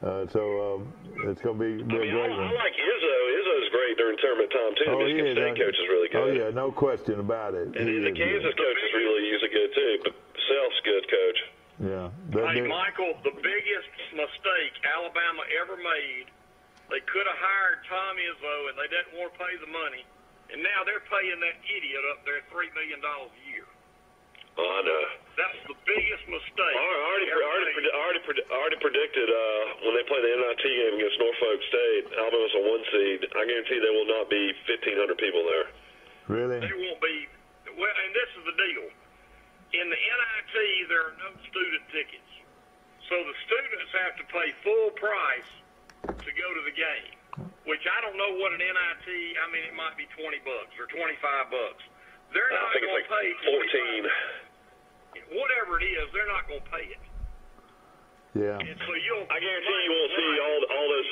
So it's going to be a great one. I like Izzo. Izzo's great during tournament time too. The Michigan State coach is really good. Oh yeah, no question about it. And the Kansas coach is really good too. But Self's good coach. Yeah. Hey, Michael, the biggest mistake Alabama ever made, they could have hired Tom Izzo, and they didn't want to pay the money, and now they're paying that idiot up there $3 million a year. Oh, I know. That's the biggest mistake. I already predicted when they play the NIT game against Norfolk State, Alabama's a 1 seed. I guarantee there will not be 1,500 people there. Really? There won't be. well, and this is the deal. In the NIT, there are no student tickets. So the students have to pay full price to go to the game, which I don't know what an NIT, I mean, it might be $20 or $25. They're not going to pay 14. Whatever it is, they're not going to pay it. Yeah. And so I guarantee you won't see all this.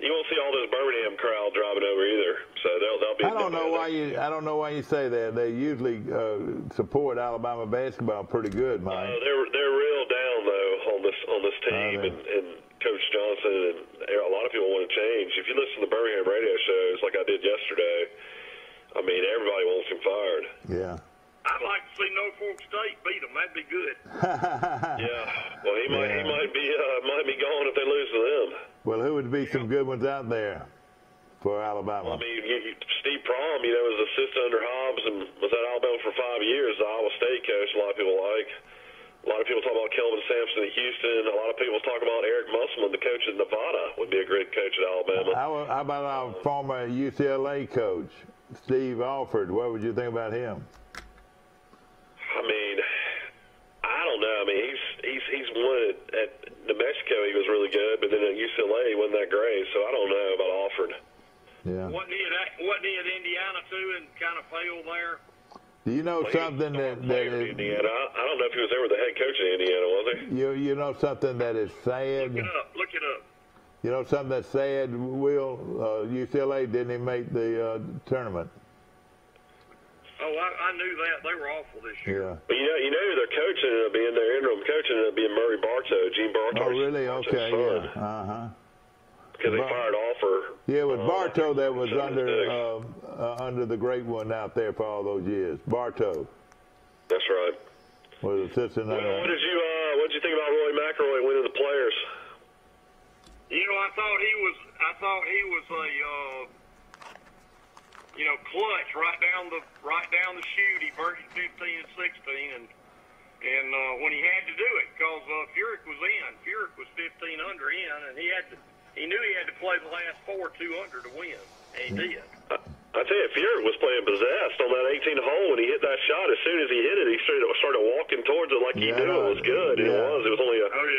You won't see all this Birmingham crowd driving over either. So they'll be. I don't know why you say that. They usually support Alabama basketball pretty good, Mike. They're real down though on this team and Coach Johnson, and a lot of people want to change. If you listen to the Birmingham radio shows like I did yesterday, I mean everybody wants him fired. Yeah. I'd like to see Norfolk State beat them. That'd be good. Yeah. Well, he might be gone if they lose to them. Well, who would be some good ones out there for Alabama? I mean, Steve Prohm, was assistant under Hobbs and was at Alabama for 5 years. The Iowa State coach, a lot of people like. A lot of people talk about Kelvin Sampson at Houston. A lot of people talk about Eric Musselman, the coach at Nevada, would be a great coach at Alabama. How about our former UCLA coach, Steve Alford? What would you think about him? I mean, I don't know. I mean, he's won at New Mexico. He was really good, but then at UCLA he wasn't that great. So I don't know about Alford. Yeah. Wasn't he at Indiana too, and kind of failed there? Do you know something that is? Indiana. I don't know if he was ever the head coach in Indiana, was he? You know something that is sad. Look it up. You know something that's sad. Will UCLA didn't even make the tournament. Oh, I knew that. They were awful this year. Yeah. But you know their coach ended up being their interim coach ended up being Murray Bartow, Gene Bartow. Oh, really? Okay. Yeah. Because they fired Offer. Yeah, it was Bartow that was under the great one out there for all those years. Bartow. That's right. Was assistant. Well, what did you think about Roy McIlroy winning the Players? I thought he was a clutch right down the chute. He birdied 15 and 16, and when he had to do it, because Furyk was in. Furyk was 15 under in, and he knew he had to play the last 4 2 under to win, and he did. I tell you, Furyk was playing possessed on that 18th hole when he hit that shot. As soon as he hit it, he started walking towards it like he knew it was good, and it was. It was only a couple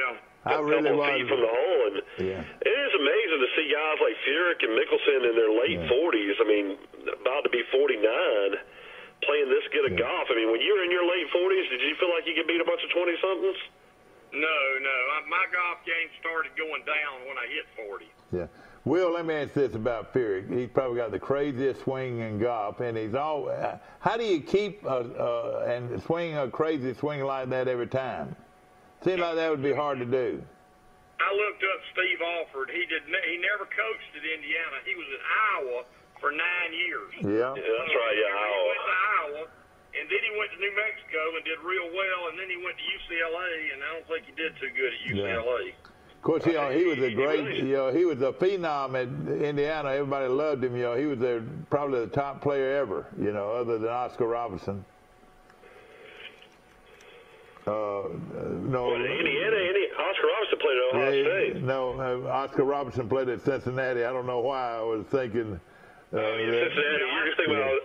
feet from the hole, and it is amazing to see guys like Furyk and Mickelson in their late 40s. I mean, about to be 49, playing this good of golf. I mean, when you were in your late 40s, did you feel like you could beat a bunch of 20-somethings? No. My golf game started going down when I hit 40. Yeah. Will, let me ask this about Furyk. He's probably got the craziest swing in golf, and he's all. How do you keep and swing a crazy swing like that every time? Seems like that would be hard to do. I looked up Steve Alford. He never coached at Indiana. He was at Iowa for 9 years. Yeah. That's right. Yeah, Iowa. He went to Iowa, and then he went to New Mexico and did real well, and then he went to UCLA, and I don't think he did too good at UCLA. Yeah. Of course, he was a great, he was a phenom at Indiana. Everybody loved him. He was probably the top player ever, other than Oscar Robertson. No. Oscar Robertson played at Ohio State. No, Oscar Robertson played at Cincinnati. I don't know why I was thinking. Cincinnati. You're just thinking about.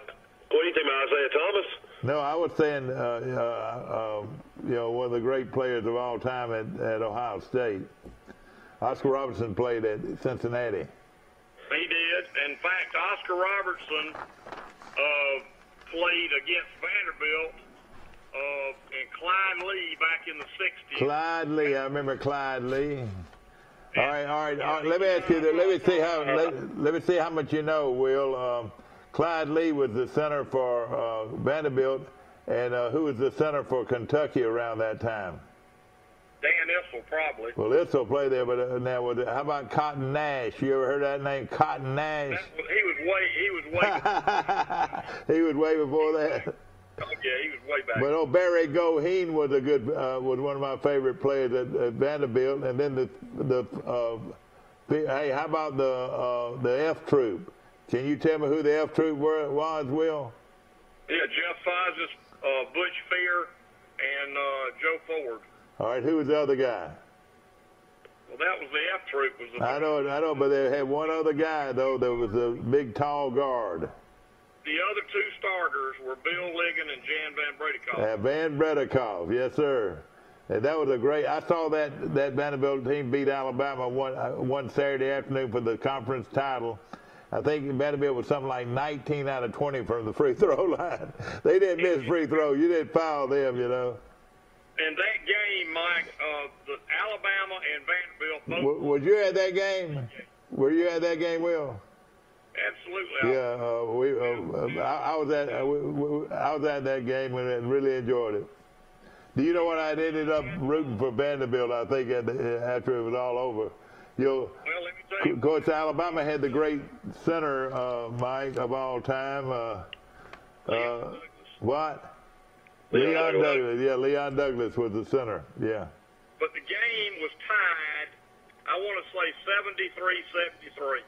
What do you think about Isaiah Thomas? No, I was saying, one of the great players of all time at Ohio State. Oscar Robertson played at Cincinnati. He did. In fact, Oscar Robertson played against Vanderbilt and Clyde Lee back in the 60s. Clyde Lee, I remember Clyde Lee. All right. Let me ask you that. Let me see how much you know, Will. Clyde Lee was the center for Vanderbilt, and who was the center for Kentucky around that time? Dan Issel, probably. Well, Issel played there, but how about Cotton Nash? You ever heard that name, Cotton Nash? He was way. He was way before that. Oh, yeah, he was way back. But Barry Goheen was was one of my favorite players at Vanderbilt, and then hey, how about the F Troop? Can you tell me who the F Troop was, Will? Yeah, Jeff Fizes, Butch Fair, and Joe Ford. All right, who was the other guy? Well, that was the F Troop. I know, but they had one other guy though that was a big, tall guard. the other two starters were Bill Ligon and Jan Van Bredikoff. Van Bredikoff, yes, sir. And that was a great. I saw that Vanderbilt team beat Alabama one Saturday afternoon for the conference title. I think Vanderbilt was something like 19 out of 20 from the free throw line. They didn't miss free throw. You didn't foul them, you know. And that game, Mike, the Alabama and Vanderbilt both. Was you at that game? Were you at that game, Will? Absolutely. Yeah, I was at that game and really enjoyed it. Do you know what? I ended up rooting for Vanderbilt, I think, after it was all over. Well, let me tell you. Of course, Alabama had the great center, Mike, of all time. What? Leon Douglas. Yeah, Leon Douglas was the center. Yeah. But the game was tied, I want to say 73-73,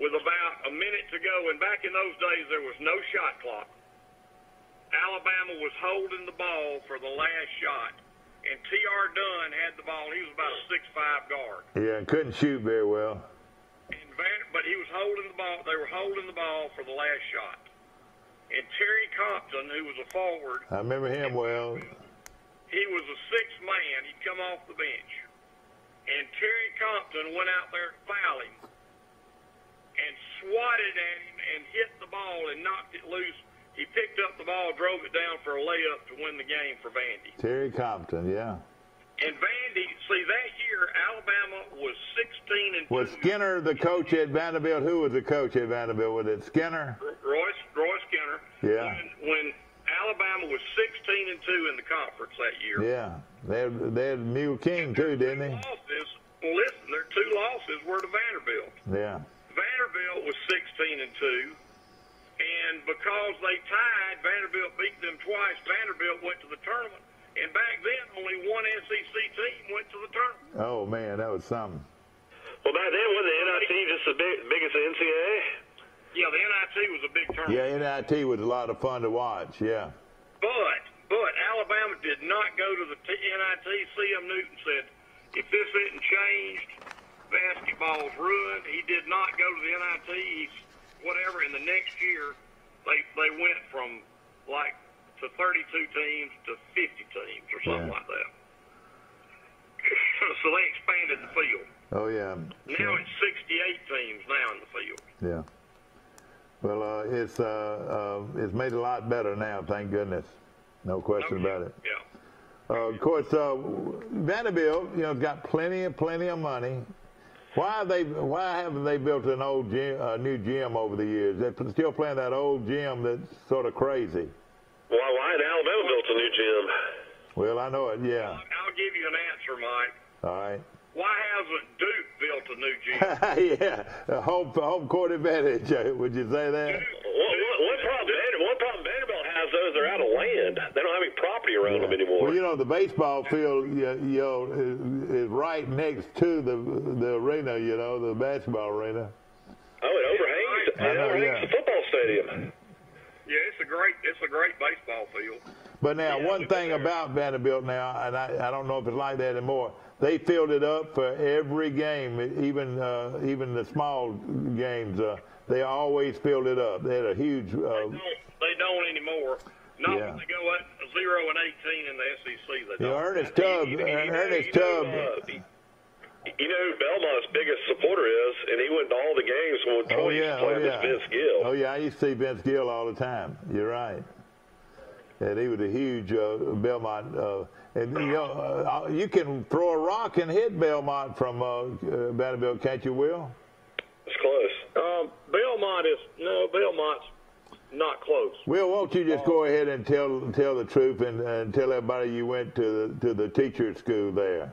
with about a minute to go. And back in those days, there was no shot clock. Alabama was holding the ball for the last shot, and T.R. Dunn had the ball. He was about a 6'5" guard. Yeah, and couldn't shoot very well. But he was holding the ball. They were holding the ball for the last shot. And Terry Compton, who was a forward. I remember him well. He was a sixth man. He'd come off the bench. And Terry Compton went out there to foul him and swatted at him and hit the ball and knocked it loose. He picked up the ball, drove it down for a layup to win the game for Vandy. Terry Compton, yeah. And Vandy, see, that year, Alabama was 16-2. Was Skinner the coach at Vanderbilt? Who was the coach at Vanderbilt? Was it Skinner? Roy Skinner. Yeah. When Alabama was 16-2 in the conference that year. Yeah. They had Mule King, too, didn't they? Listen, their two losses were to Vanderbilt. Yeah. Vanderbilt was 16-2. And because they tied, Vanderbilt beat them twice. Vanderbilt went to the tournament. And back then, only one SEC team went to the tournament. Oh, man, that was something. Well, back then, wasn't the NIT just as big as the NCAA? Yeah, the NIT was a big tournament. Yeah, NIT was a lot of fun to watch, yeah. But Alabama did not go to the NIT. C.M. Newton said, if this isn't changed, basketball's ruined. He did not go to the NIT. Whatever, in the next year, they went from like to 32 teams to 50 teams or something like that. So they expanded the field. Oh, yeah. Now it's 68 teams now in the field. Yeah. Well, it's made a lot better now, thank goodness. No question about it. Yeah. Of course, Vanderbilt, got plenty of money. Why haven't they built an old gym, new gym over the years? They're still playing that old gym that's sort of crazy. Why had Alabama built a new gym? Well, I know it, yeah. I'll give you an answer, Mike. All right. Why hasn't Duke built a new gym? Yeah, home court advantage. Would you say that? One problem Vanderbilt has, though, is they're out of land. They don't have any property around them anymore. Well, the baseball field, is right next to the arena. The basketball arena. Oh, it overhangs the football stadium. Yeah, it's a great baseball field. But now, one thing about Vanderbilt now, and I don't know if it's like that anymore. They filled it up for every game, even the small games. They always filled it up. They had a huge. They don't anymore. Not when they go up 0-18 in the SEC. They don't. Ernest Tubb. You know who Belmont's biggest supporter is, and he went to all the games when Troy used to play against Vince Gill. Oh, yeah, I used to see Vince Gill all the time. You're right. And he was a huge Belmont. And you can throw a rock and hit Belmont from Vanderbilt, can't you, Will? It's close. Belmont's not close. Will, won't you just go ahead and tell the truth and tell everybody you went to the teacher school there?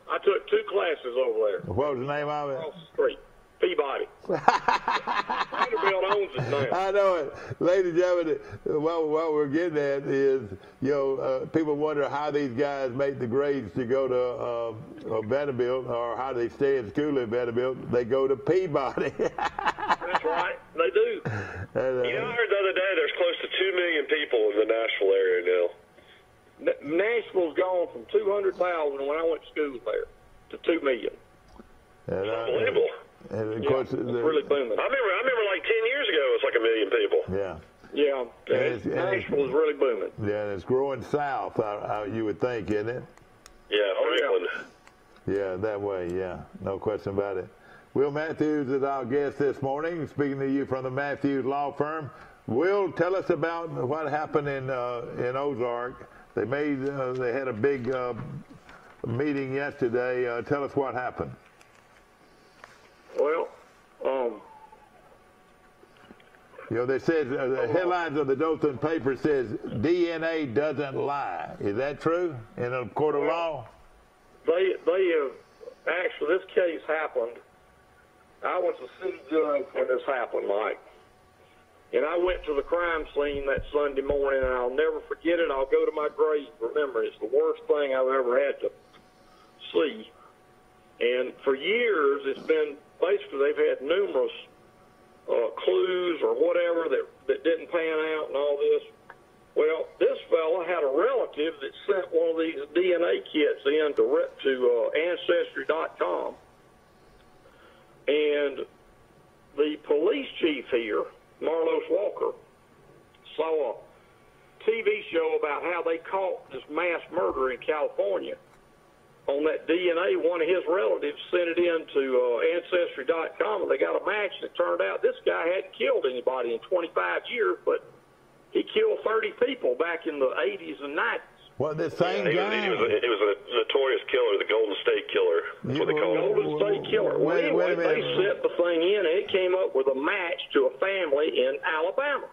I took 2 classes over there. What was the name of it? Across the street. Peabody. Vanderbilt owns it now. I know it. Ladies and gentlemen, what we're getting at is, people wonder how these guys make the grades to go to Vanderbilt, or how they stay in school at Vanderbilt. They go to Peabody. That's right. They do. I heard the other day there's close to 2 million people in the Nashville area now. Nashville's gone from 200,000 when I went to school there to 2 million. Unbelievable. And of course, it's really booming. I remember like 10 years ago, it was like a million people. Yeah. Yeah, Nashville is really booming. Yeah, and it's growing south, you would think, isn't it? Yeah, Franklin. Yeah, that way, yeah. No question about it. Will Matthews is our guest this morning, speaking to you from the Matthews Law Firm. Will, tell us about what happened in Ozark. They had a big meeting yesterday. Tell us what happened. Well, they said the headlines of the Dothan paper says DNA doesn't lie. Is that true in a court of law? They have actually, this case happened. I was a city judge when this happened, Mike. And I went to the crime scene that Sunday morning, and I'll never forget it. I'll go to my grave. Remember, it's the worst thing I've ever had to see. And for years, it's been basically they've had numerous clues or whatever that didn't pan out and all this. Well, this fella had a relative that sent one of these DNA kits in to Ancestry.com. And the police chief here, Marlos Walker, saw a TV show about how they caught this mass murder in California. On that DNA, one of his relatives sent it in to Ancestry.com, and they got a match, and it turned out this guy hadn't killed anybody in 25 years, but he killed 30 people back in the 80s and 90s. Well, the same guy. He was a notorious killer, the Golden State Killer. That's what they call him. Golden State Killer. Well, anyway, they set the thing in, and it came up with a match to a family in Alabama.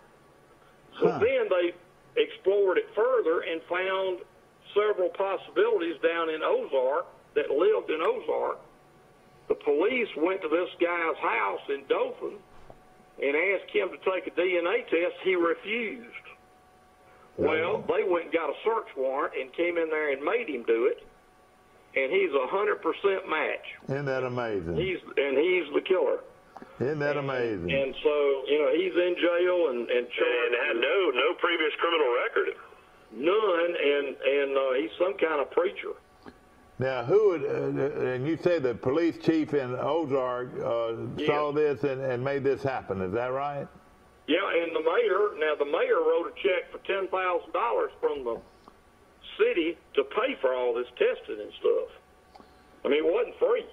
So then they explored it further and found several possibilities down in Ozark that lived in Ozark. The police went to this guy's house in Dothan and asked him to take a DNA test. He refused. Well, they went and got a search warrant and came in there and made him do it, and he's 100% match. Isn't that amazing? He's the killer. Isn't that amazing? And so, he's in jail and charged. And had no previous criminal record. None, and he's some kind of preacher. Now, who would, and you say the police chief in Ozark saw this and made this happen, is that right? Yeah, and the mayor wrote a check for $10,000 from the city to pay for all this testing and stuff. I mean, it wasn't free.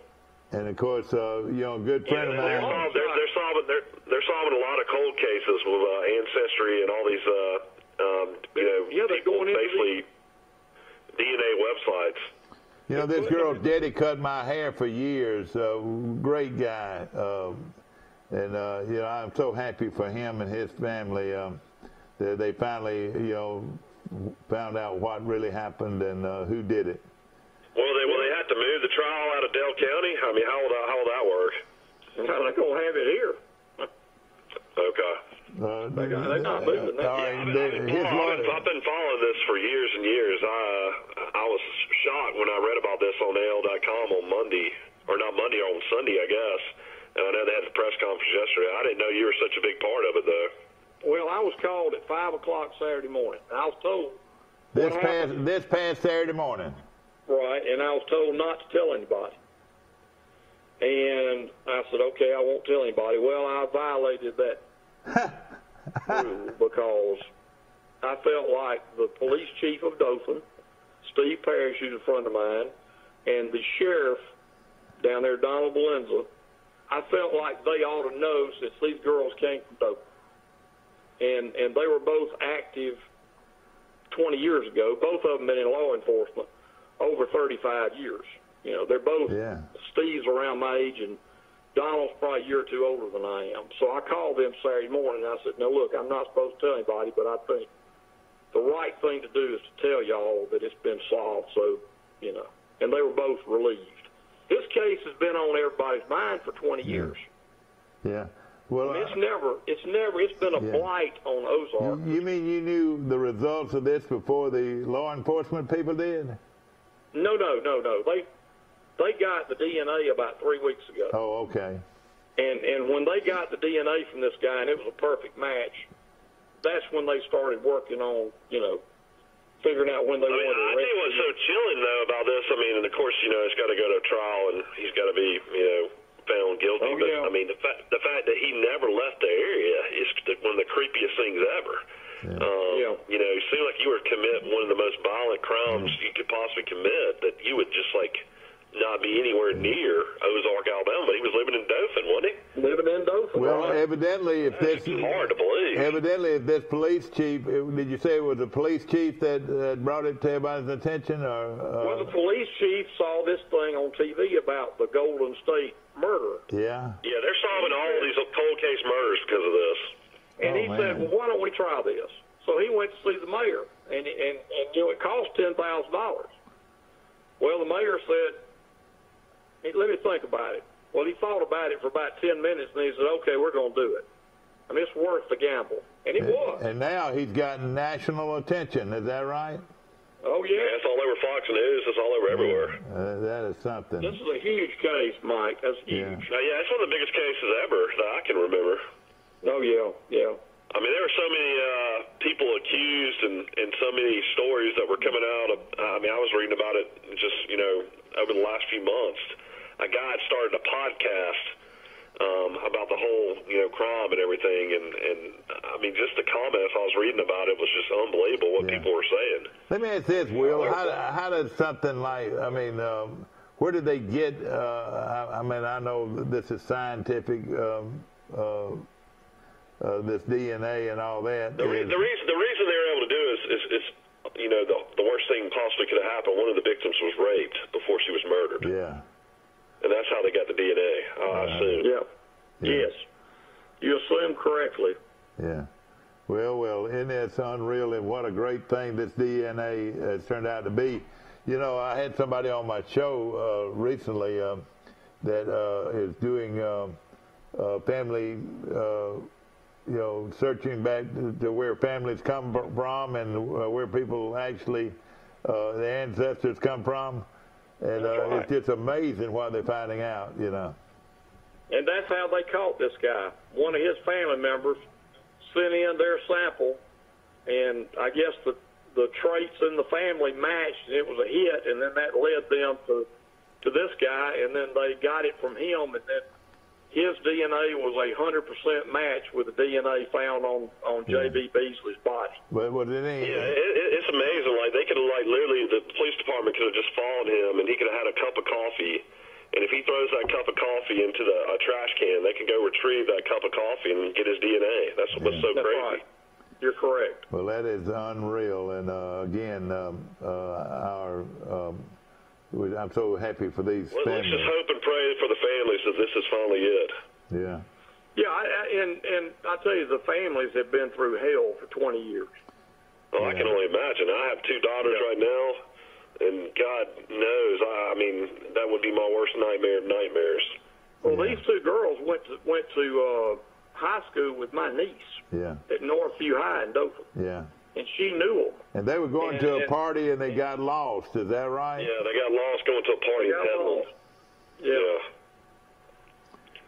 And of course, a good friend of mine. They're solving a lot of cold cases with Ancestry and all these, they're going basically DNA websites. This girl's daddy cut my hair for years. Great guy. And, I'm so happy for him and his family that they finally, found out what really happened and who did it. Well, they had to move the trial out of Dale County. I mean, how will that work? They're going to have it here. Okay. They're not moving that. I've been following this for years and years. I was shocked when I read about this on AL.com on Monday, or not Monday, on Sunday, I guess. And I know they had the press conference yesterday. I didn't know you were such a big part of it, though. Well, I was called at 5 o'clock Saturday morning. I was told this past Saturday morning. Right, and I was told not to tell anybody. And I said, okay, I won't tell anybody. Well, I violated that rule because I felt like the police chief of Dothan, Steve Parrish, who's a friend of mine, and the sheriff down there, Donald Valenza, I felt like they ought to know since these girls came from Dothan. And they were both active 20 years ago. Both of them been in law enforcement over 35 years. They're both, Steve's around my age, and Donald's probably a year or two older than I am. So I called them Saturday morning, and I said, now, look, I'm not supposed to tell anybody, but I think the right thing to do is to tell y'all that it's been solved. So, and they were both relieved. This case has been on everybody's mind for 20 years. Yeah. Well, it's been a blight on Ozark. You mean you knew the results of this before the law enforcement people did? No. They got the DNA about 3 weeks ago. Oh, okay. And when they got the DNA from this guy, and it was a perfect match, that's when they started working on, figuring out when they wanted to arrest him. I think what's so chilling, though, about this, I mean, and of course, it's got to go to a trial, and he's got to be, found guilty. Oh, but yeah. I mean, the fact that he never left the area is one of the creepiest things ever. You know, it seemed like you were committing one of the most violent crimes you could possibly commit, that you would just like not be anywhere near Ozark, Alabama. But he was living in Dothan, wasn't he? Living in Dothan. Well, right? evidently, if this hard to believe. Evidently, if this police chief, did you say it was a police chief that brought it to everybody's attention, or? Well, the police chief saw this thing on TV about the Golden State murder. Yeah. Yeah, they're solving all these cold case murders because of this. And he said, well, why don't we try this? So he went to see the mayor, and you know, it cost $10,000. Well, the mayor said, hey, let me think about it. Well, he thought about it for about 10 minutes, and he said, okay, we're going to do it. I mean, it's worth the gamble. And it was. And now he's gotten national attention. Is that right? Oh, yeah. Yeah, it's all over Fox News. It's all over everywhere. That is something. This is a huge case, Mike. That's huge. Yeah, it's one of the biggest cases ever that I can remember. Oh, yeah. I mean, there were so many people accused and so many stories that were coming out. I mean, I was reading about it just, you know, over the last few months. A guy had started a podcast about the whole, you know, crime and everything. And I mean, just the comments I was reading about it was just unbelievable what people were saying. Let me ask this, Will. How does something like, I mean, where did they get, I mean, I know this is scientific, this DNA and all that. The reason they were able to do it is you know, the worst thing possibly could have happened. One of the victims was raped before she was murdered. Yeah. And that's how they got the DNA, I assume. Yeah. Yes. You assume correctly. Yeah. Well, isn't it unreal, and what a great thing this DNA has turned out to be. You know, I had somebody on my show recently that is doing family, you know, searching back to where families come from and where people actually, the ancestors come from. And it's just amazing what they're finding out, you know. And that's how they caught this guy. One of his family members sent in their sample, and I guess the traits in the family matched, and it was a hit, and then that led them to this guy, and then they got it from him, and then his DNA was 100% match with the DNA found on J.B. Beasley's body. But was it any? Yeah, it's amazing. Like, they could have, like, literally, the police department could have just followed him, and he could have had a cup of coffee. And if he throws that cup of coffee into a trash can, they can go retrieve that cup of coffee and get his DNA. That's what's so crazy. Right. You're correct. Well, that is unreal. And again, I'm so happy for these families. Let's just hope and pray for the families that this is finally it. Yeah. Yeah, and I tell you, the families have been through hell for 20 years. Oh, I can only imagine. I have two daughters right now, and God knows, I mean, that would be my worst nightmare of nightmares. Well, these two girls went to high school with my niece at Northview High in Dothan. Yeah. And she knew them. And they were going to a party and they got lost. Is that right? Yeah, they got lost going to a party in Petaluma. Yeah.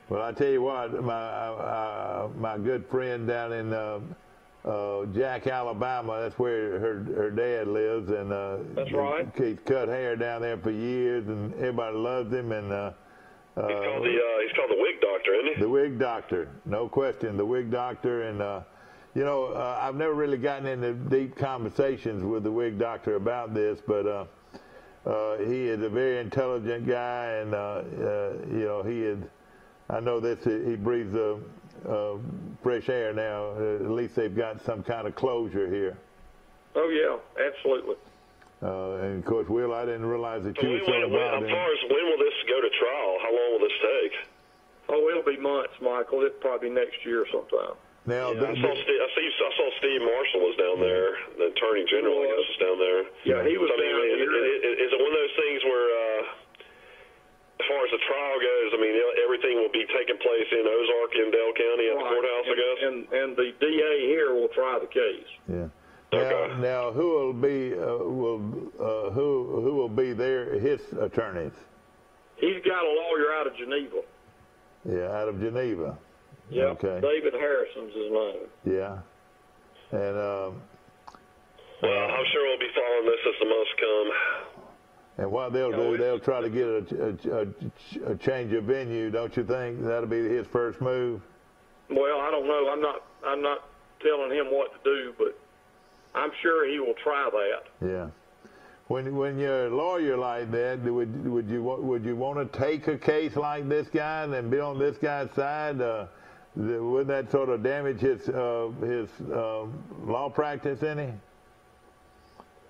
Well, I tell you what, my good friend down in Jack, Alabama, that's where her dad lives, and that's right. He's cut hair down there for years, and everybody loves him. And he's called the Wig Doctor, isn't he? The Wig Doctor, no question, the Wig Doctor. And you know, I've never really gotten into deep conversations with the Wig Doctor about this, but he is a very intelligent guy, and you know, I know this. He breathes fresh air now. At least they've got some kind of closure here. Oh yeah, absolutely. And of course, Will, I didn't realize that you were so involved. As far as when will this go to trial? How long will this take? Oh, it'll be months, Michael. It'll probably be next year sometime. Now, I saw Steve Marshall was down there. The Attorney General, I guess, was down there. Yeah, he was down there. Is it one of those things where, as far as the trial goes, I mean, everything will be taking place in Ozark in Dale County at the courthouse, I guess? And the DA here will try the case. Yeah. Now, who will be who will be his attorneys? He's got a lawyer out of Geneva. Yeah, out of Geneva. Yeah. Okay. David Harrison's his name. Yeah. And well, I'm sure we'll be following this as the months come. And what they'll do, they'll try to get a change of venue, don't you think? That'll be his first move. Well, I don't know. I'm not telling him what to do, but I'm sure he will try that. Yeah. When you're a lawyer like that, would you want to take a case like this guy and be on this guy's side? Would that sort of damage his law practice any?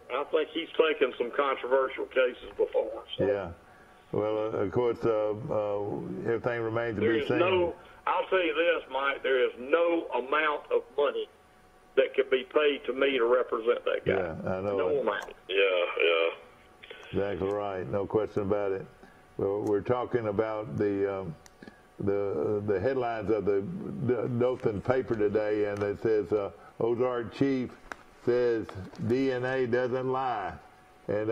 I think he's taken some controversial cases before. So. Yeah. Well, of course, everything remains to be seen. I'll tell you this, Mike. There is no amount of money that could be paid to me to represent that guy. Yeah, I know. No amount. Yeah. Exactly right. No question about it. Well, we're talking about the headlines of the Dothan paper today, and it says Ozark Chief says DNA doesn't lie. And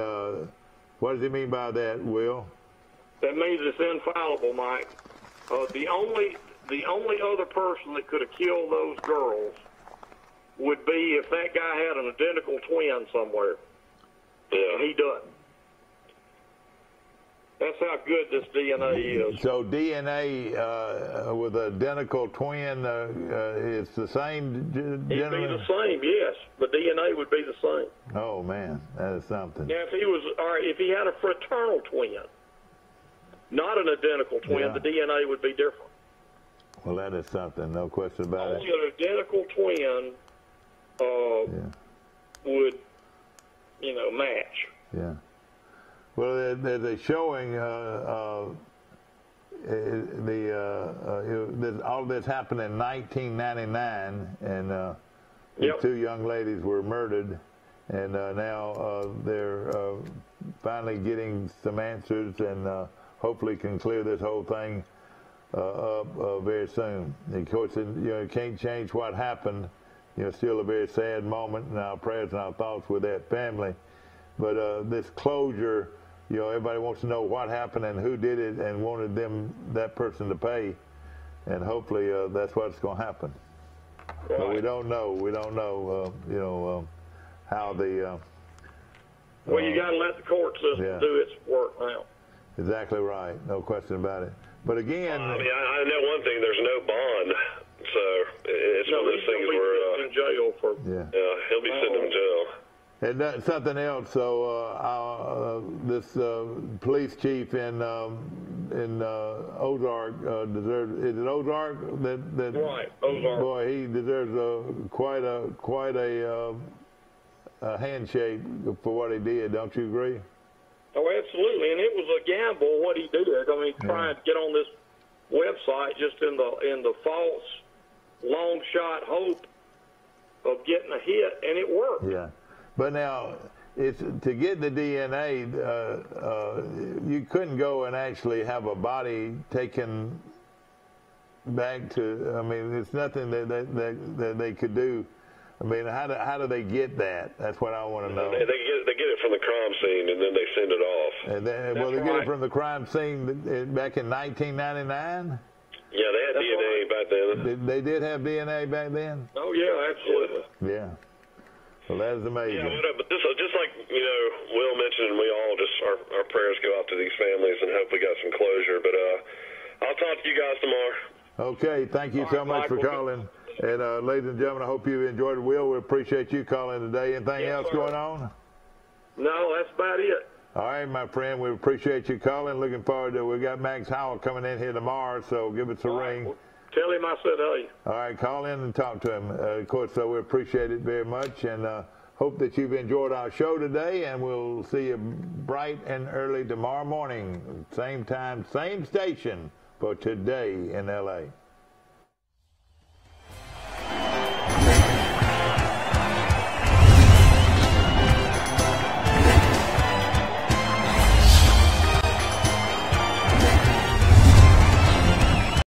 what does he mean by that, Will? That means it's infallible, Mike. The only other person that could have killed those girls would be if that guy had an identical twin somewhere. Yeah. And he doesn't. That's how good this DNA is. So DNA with an identical twin, it's the same? It'd be the same, yes. The DNA would be the same. Oh, man, that is something. Yeah, if he had a fraternal twin, not an identical twin, the DNA would be different. Well, that is something, no question about it. Only an identical twin would, match. Yeah. Well, they're showing all this happened in 1999, and two young ladies were murdered, and now they're finally getting some answers, and hopefully can clear this whole thing up very soon. Of course, you can't change what happened. Still a very sad moment, and our prayers and our thoughts with that family. But this closure, everybody wants to know what happened and who did it, and wanted that person to pay, and hopefully that's what's going to happen. Right. But we don't know. We don't know. How the. Well, you got to let the court system do its work now. Exactly right. No question about it. But again, I know one thing. There's no bond, so it's one of those things where in jail for. Yeah, he'll be sitting in jail. And something else. So this police chief in Ozark deserves. Is it Ozark? Right, Ozark. Boy, he deserves quite a handshake for what he did. Don't you agree? Oh, absolutely. And it was a gamble what he did. I mean, trying to get on this website just in the false long shot hope of getting a hit, and it worked. Yeah. But now, it's to get the DNA, you couldn't go and actually have a body taken back to. I mean, it's nothing that they could do. I mean, how do they get that? That's what I want to know. They get it from the crime scene, and then they send it off. And then, they get it from the crime scene back in 1999. Yeah, they had DNA back then. They did have DNA back then. Oh yeah, absolutely. Yeah. Well, that is amazing. Yeah, but just like Will mentioned, and we all just our prayers go out to these families, and hope we got some closure. But I'll talk to you guys tomorrow. Okay, thank you so much for calling. And ladies and gentlemen, I hope you enjoyed it. Will, we appreciate you calling today. Anything else going on? No, that's about it. All right, my friend, we appreciate you calling. Looking forward to it. We got Max Howell coming in here tomorrow, so give us a ring. Well, tell him I said hey. All right, call in and talk to him. Of course, we appreciate it very much, and hope that you've enjoyed our show today, and we'll see you bright and early tomorrow morning, same time, same station for Today in L.A.